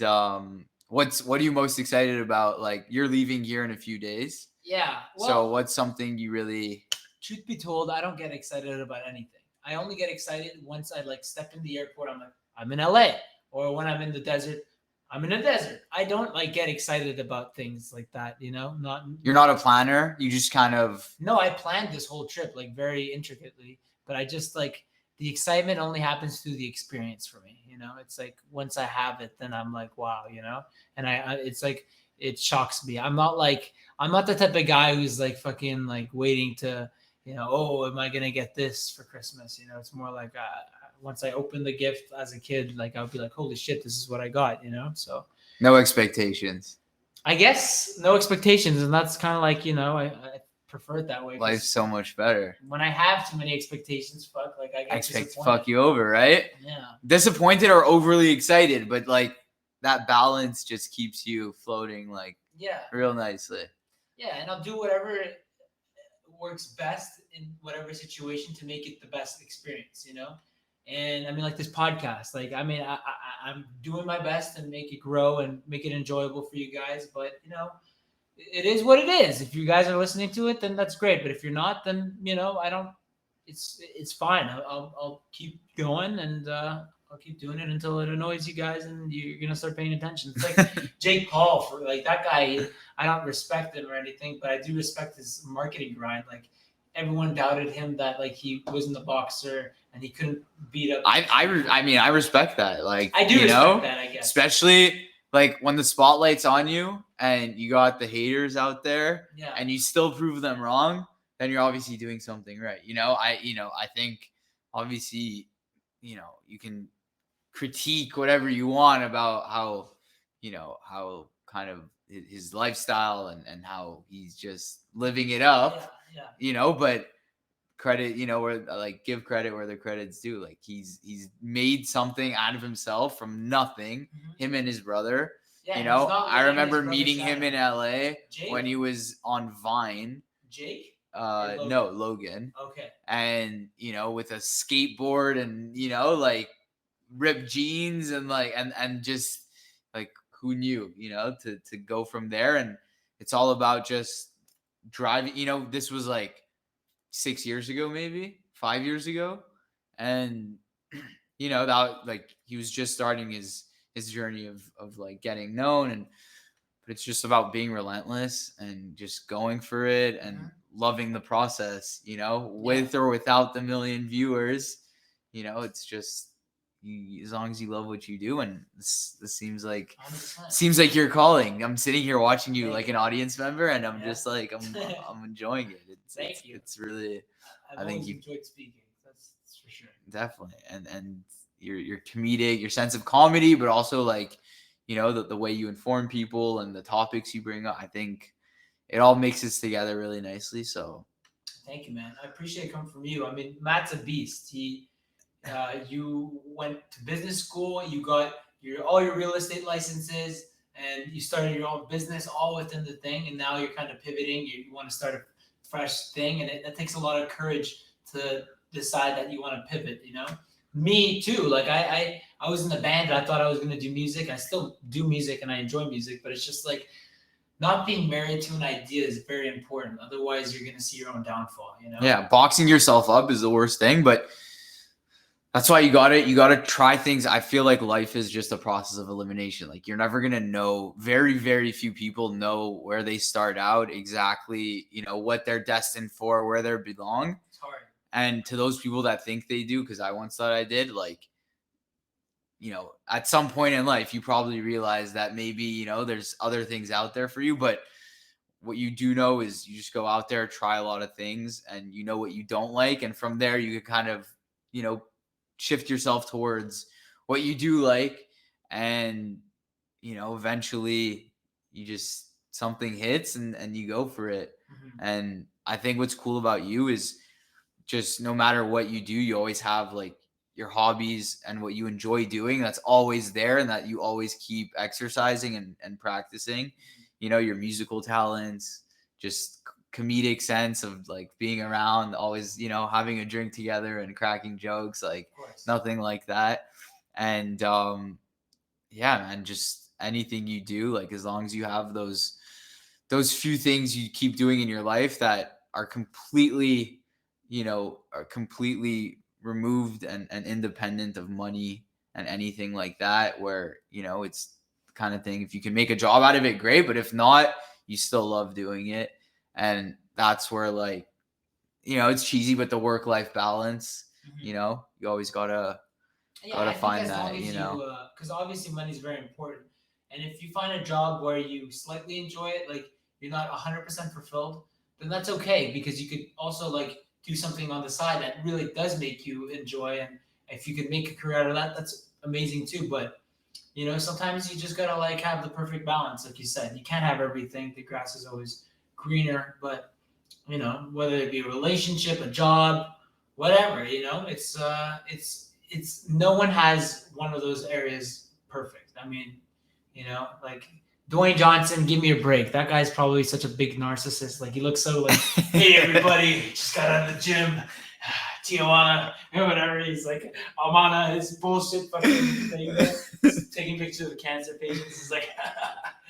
what are you most excited about? Like, you're leaving here in a few days. Yeah. Well, so what's something you really... Truth be told, I don't get excited about anything. I only get excited once I like step in the airport. I'm like, I'm in LA. Or when I'm in the desert, I'm in a desert. I don't like get excited about things like that, You're not a planner. You just kind of... No, I planned this whole trip like very intricately, but I just like the excitement only happens through the experience for me. It's like once I have it, then I'm like, wow, and it's like, it shocks me. I'm not the type of guy who's like fucking like waiting to, am I going to get this for Christmas? It's more like, once I opened the gift as a kid, like I'll be like, holy shit, this is what I got, you know? So No expectations. I guess no expectations, and that's kind of like, I prefer it that way. Life's so much better. When I have too many expectations, fuck, like I get Expect to disappointed. fuck you over, right? Yeah. Disappointed or overly excited, but like that balance just keeps you floating like real nicely. Yeah, and I'll do whatever works best in whatever situation to make it the best experience, And I mean, like this podcast, like I mean, I'm doing my best to make it grow and make it enjoyable for you guys. But it is what it is. If you guys are listening to it, then that's great. But if you're not, then I don't. It's fine. I'll keep going and I'll keep doing it until it annoys you guys and you're gonna start paying attention. It's like Jake Paul, for like that guy. I don't respect him or anything, but I do respect his marketing grind. Like everyone doubted him that like he wasn't a boxer and he couldn't beat up. I mean, I respect that. Like I do respect that, I guess. Especially like when the spotlight's on you and you got the haters out there, and you still prove them wrong, then you're obviously doing something right. I think obviously, you can critique whatever you want about how kind of his lifestyle and how he's just living it up, but credit, where like give credit where the credit's due. Like he's made something out of himself from nothing. Him and his brother. I remember meeting him in LA when he was on Vine. Jake? No, Logan. Okay. And with a skateboard and like ripped jeans and like and just like who knew, to go from there. And it's all about just driving. This was like 6 years ago, maybe 5 years ago, and that like he was just starting his journey of like getting known. But it's just about being relentless and just going for it and loving the process, with or without the million viewers. It's just as long as you love what you do. And this seems like 100%. your calling. I'm sitting here watching you like an audience member, and I'm just like I'm enjoying it. It's really, I think you enjoyed speaking. That's for sure. Definitely. And your comedic, your sense of comedy, but also like the way you inform people and the topics you bring up. I think it all mixes together really nicely. So thank you, man. I appreciate it coming from you. I mean, Matt's a beast. You went to business school, you got all your real estate licenses, and you started your own business all within the thing, and now you're kind of pivoting. You want to start a fresh thing, and it takes a lot of courage to decide that you want to pivot, Me too. Like I was in the band, and I thought I was going to do music. I still do music, and I enjoy music, but it's just like not being married to an idea is very important. Otherwise, you're going to see your own downfall, Yeah, boxing yourself up is the worst thing, but that's why you got to try things. I feel like life is just a process of elimination. Like you're never going to know. Very, very few people know where they start out exactly, what they're destined for, where they belong. It's hard. And to those people that think they do, because I once thought I did, like, at some point in life, you probably realize that maybe, there's other things out there for you. But what you do know is you just go out there, try a lot of things, and you know what you don't like. And from there, you could kind of, shift yourself towards what you do like. And, eventually you just, something hits and you go for it. Mm-hmm. And I think what's cool about you is just no matter what you do, you always have like your hobbies and what you enjoy doing. That's always there, and that you always keep exercising and practicing, your musical talents, just comedic sense of like being around, always, having a drink together and cracking jokes, like nothing like that. And yeah, man, just anything you do, like as long as you have those few things you keep doing in your life that are completely removed and independent of money and anything like that, where it's the kind of thing, if you can make a job out of it, great, but if not, you still love doing it. And that's where, like, it's cheesy, but the work-life balance, you always gotta find that, because obviously money is very important. And if you find a job where you slightly enjoy it, like you're not 100% fulfilled, then that's okay, because you could also like do something on the side that really does make you enjoy if you could make a career out of that, that's amazing too. But sometimes you just gotta like have the perfect balance, like you said. You can't have everything. The grass is always greener, but whether it be a relationship, a job, whatever, it's no one has one of those areas perfect. I mean, like Dwayne Johnson, give me a break. That guy's probably such a big narcissist. Like he looks so like, hey everybody, just got out of the gym, Tijuana, or whatever. He's like, I'm on his bullshit fucking thing, taking pictures of cancer patients. It's like,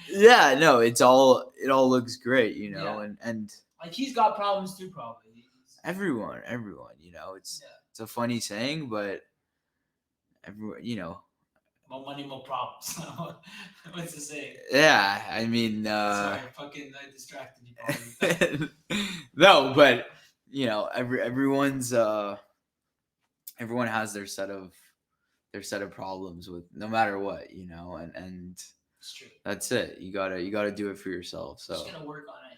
yeah, no, it all looks great, and like he's got problems too, probably. Everyone, it's a funny saying, but everyone, more money, more problems. What's the saying? Yeah, I mean, sorry, I distracted you. No, but everyone's everyone has their set of problems with no matter what, and it's true. That's it. You gotta do it for yourself. So just gonna work on it,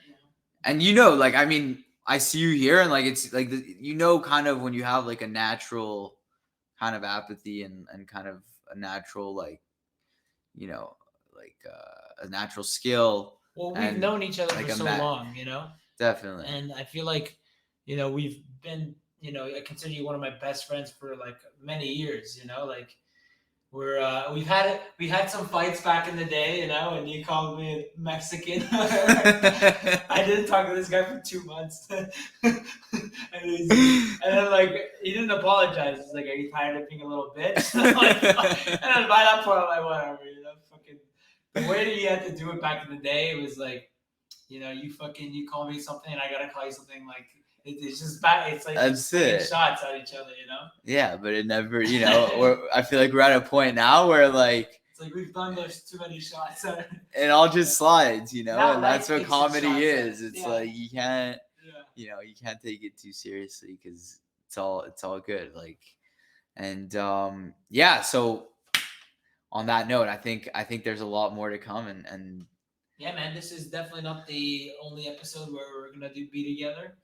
And like, I mean, I see you here, and like it's like kind of when you have like a natural kind of apathy and kind of a natural like a natural skill. Well, we've known each other for so long, Definitely. And I feel like we've been I consider you one of my best friends for like many years. Like we've had some fights back in the day, and you called me a Mexican. I didn't talk to this guy for 2 months, and then like he didn't apologize. He's like, "Are you tired of being a little bitch?" And then by that point, I'm like, whatever, fucking. The way that you had to do it back in the day, it was like, you call me something, and I gotta call you something like. It's just bad. It's like that's it. Shots at each other, Yeah, but it never, I feel like we're at a point now where like it's like we've done those too many shots. It all just slides, and that's what comedy is. It's yeah. like you can't, you can't take it too seriously because it's all good. Like, and yeah. So on that note, I think there's a lot more to come, and yeah, man, this is definitely not the only episode where we're gonna be together.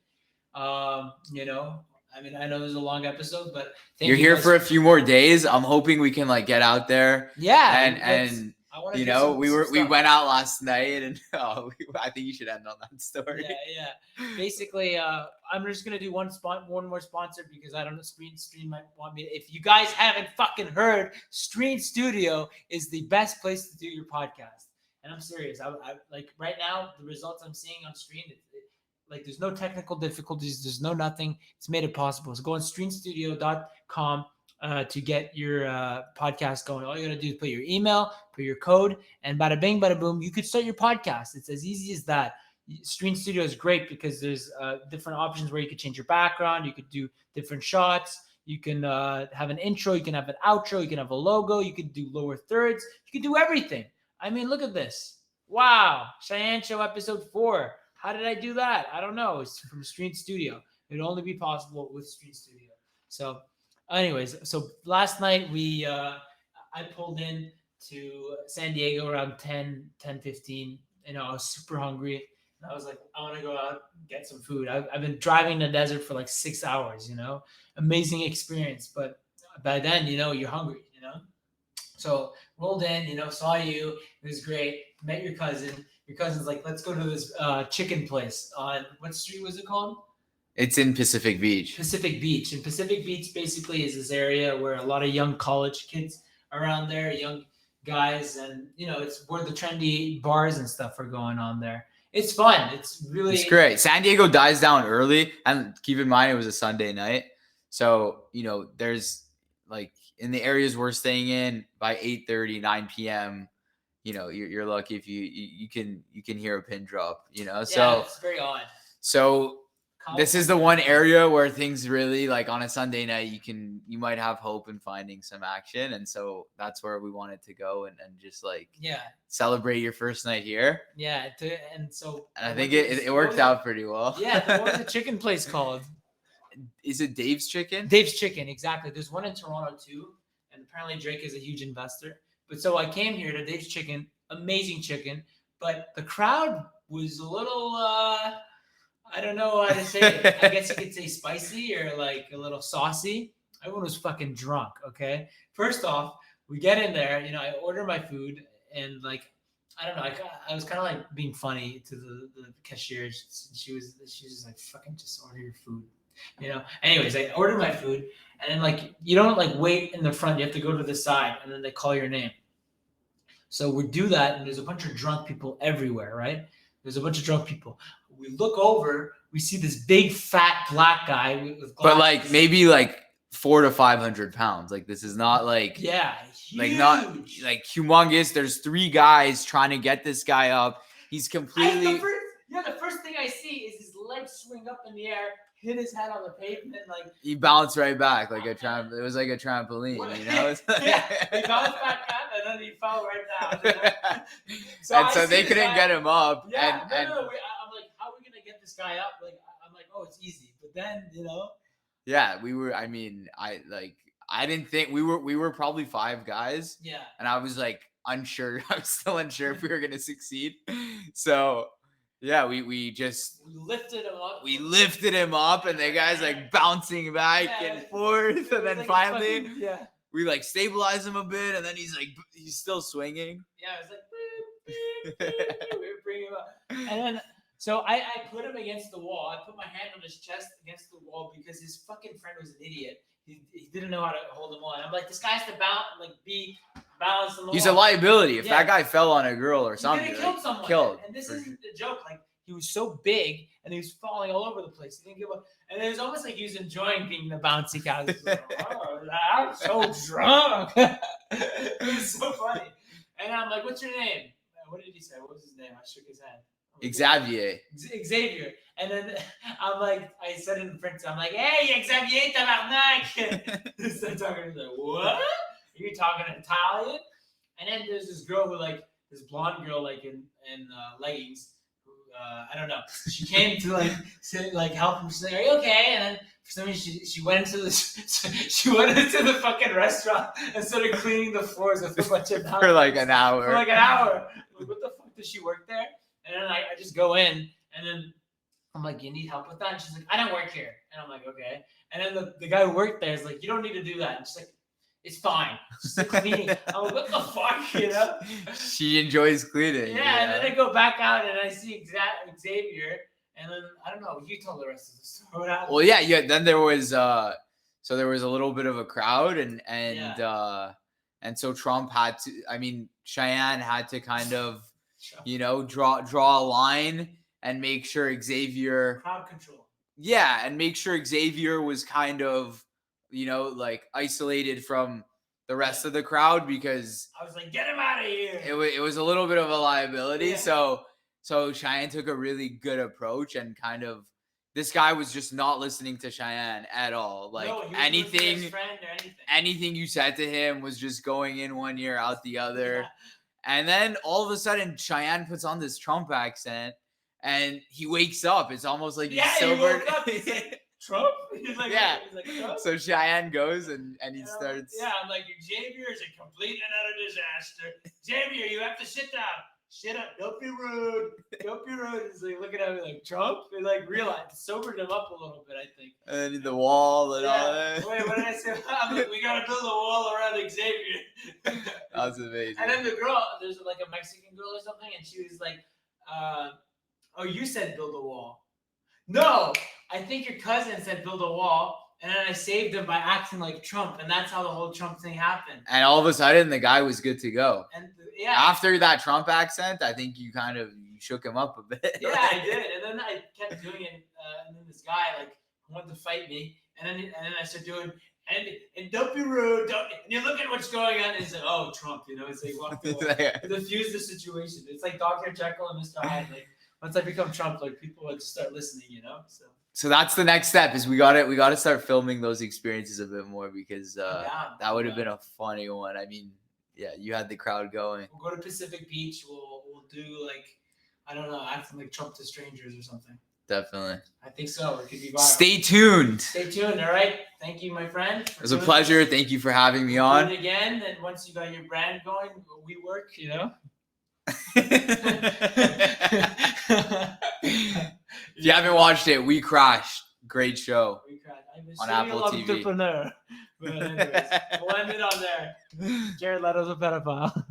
I mean, I know it was a long episode, but you're here for a few more days. I'm hoping we can like get out there. Yeah, and we went out last night, and I think you should end on that story. Yeah. Basically, I'm just gonna do one more sponsor because I don't know. Stream might want me. If you guys haven't fucking heard, Stream Studio is the best place to do your podcast, and I'm serious. I like right now the results I'm seeing on Stream. Like there's no technical difficulties. There's no nothing. It's made it possible. So go on streamstudio.com to get your podcast going. All you got to do is put your email, put your code, and bada bing, bada boom, you could start your podcast. It's as easy as that. Stream Studio is great because there's different options where you could change your background. You could do different shots. You can have an intro. You can have an outro. You can have a logo. You could do lower thirds. You can do everything. I mean, look at this. Wow. Shayan Show Ep.4. How did I do that? I don't know. It's from Stream Studio. It would only be possible with Stream Studio. So anyways, so last night I pulled in to San Diego around 10:15. I was super hungry. And I was like, I want to go out and get some food. I've been driving in the desert for like 6 hours, amazing experience. But by then, you're hungry, So rolled in, saw you. It was great. Met your cousin. Your cousin's like, let's go to this chicken place on what street was it called? It's in Pacific Beach. Pacific Beach. And Pacific Beach basically is this area where a lot of young college kids are around there, young guys, and it's where the trendy bars and stuff are going on there. It's fun. It's great. San Diego dies down early, and keep in mind it was a Sunday night, so there's like in the areas we're staying in by 8:30, 9 p.m. You're lucky if you can hear a pin drop, so it's very odd. So this is the one area where things really like on a Sunday night, you might have hope in finding some action. And so that's where we wanted to go and just like, celebrate your first night here. Yeah. And I think it worked out pretty well. Yeah. What was the chicken place called? Is it Dave's Chicken? Dave's Chicken. Exactly. There's one in Toronto too. And apparently Drake is a huge investor. But so I came here to Dave's Chicken, amazing chicken, but the crowd was a little, I don't know how to say it. I guess you could say spicy or like a little saucy. Everyone was fucking drunk. Okay. First off, we get in there. I order my food and like. I don't know. I was kind of like being funny to the cashier. She was just like, fucking just order your food. Anyways, I ordered my food and then like you don't like wait in the front. You have to go to the side and then they call your name. So we do that and there's a bunch of drunk people everywhere, right? There's a bunch of drunk people. We look over, we see this big fat black guy with glasses. But like maybe like 400 to 500 pounds. Like this is not like huge. like not like humongous. There's 3 guys trying to get this guy up. He's completely. The first thing I see is his legs swing up in the air, hit his head on the pavement, like he bounced right back like a tramp. It was like a trampoline, He bounced back up and then he fell right down. So they couldn't get him up. Yeah, I'm like, how are we gonna get this guy up? Like, I'm like, oh, it's easy. But then, Yeah, we were. I mean, I didn't think we were probably 5 guys. Yeah. And I was like unsure. I was still unsure if we were gonna succeed. So yeah, we lifted him up. We lifted him up, and the guy's like bouncing back and forth, and then like finally, we like stabilized him a bit, and then he's still swinging. Yeah, it's like we bring him up, and then so I put him against the wall. I put my hand on his chest against the wall because his fucking friend was an idiot. He didn't know how to hold him on. I'm like, this guy has to be balanced on the wall. He's a liability. If that guy fell on a girl or something, he killed someone. Killed. And this isn't a joke. Like, he was so big and he was falling all over the place. He didn't give up. And it was almost like he was enjoying being the bouncy guy. Like, I'm so drunk. It was so funny. And I'm like, what's your name? What did he say? What was his name? I shook his hand. Xavier. And then I'm like, I said it in French. I'm like, hey, Xavier, tabarnak. He started talking. He's like, what? Are you talking Italian? And then there's this girl this blonde girl, in leggings. I don't know. She came to help him. She's like, "Are you okay?" And then for some reason she went into the fucking restaurant and started cleaning the floors with a bunch of for like an hour. Like, what the fuck does she work there? And then I just go in and then I'm like, "You need help with that?" And she's like, "I don't work here." And I'm like, "Okay." And then the guy who worked there is like, "You don't need to do that." And she's like, "It's fine. Just cleaning." I'm like, what the fuck, She enjoys cleaning. Yeah, and then I go back out and I see Xavier, and then I don't know. You tell the rest of the story. Well, yeah. Then there was so there was a little bit of a crowd, and so Trump had to. I mean, Shayan had to kind of, draw a line and make sure Xavier crowd control. Yeah, and make sure Xavier was kind of, isolated from the rest of the crowd, because I was like, get him out of here. It was a little bit of a liability. Yeah. So Shayan took a really good approach, and kind of this guy was just not listening to Shayan at all. Like, anything you said to him was just going in one ear, out the other. Yeah. And then all of a sudden Shayan puts on this Trump accent and he wakes up. It's almost like he's sobered. He woke up. He's like, Trump? He's like, Trump? So Shayan goes and he starts. Yeah, I'm like, Xavier is a complete and utter disaster. Xavier, you have to sit down. Shut up. Don't be rude. Don't be rude. He's like looking at me like, Trump? He sobered him up a little bit, I think. And then the wall and all that. Wait, what did I say? I'm like, we got to build a wall around Xavier. That's amazing. And then the girl, there's like a Mexican girl or something, and she was like, oh, you said build a wall. No, I think your cousin said build a wall. And then I saved him by acting like Trump, and that's how the whole Trump thing happened. And all of a sudden, the guy was good to go. And after that Trump accent, I think you kind of shook him up a bit. Yeah, I did. And then I kept doing it, and then this guy wanted to fight me, and then I started doing. And don't be rude. And you look at what's going on, and it's like, oh, Trump, it's like walk away. Diffuse the situation. It's like Dr. Jekyll and Mr. Hyde. Like, once I become Trump, people would just start listening, So that's the next step. Is we got to start filming those experiences a bit more, because that would have been a funny one. I mean, yeah, you had the crowd going. We'll go to Pacific Beach. We'll do I don't know, acting like Trump to strangers or something. Definitely. I think so. It could be viral. Stay tuned. Stay tuned. All right. Thank you, my friend. It was a pleasure. Thank you for having me on. Do it again. And once you got your brand going, we work, If you haven't watched it, We Crashed. Great show. I'm on Apple TV. Entrepreneur. But anyways, we'll end it on there. Jared Leto's a pedophile.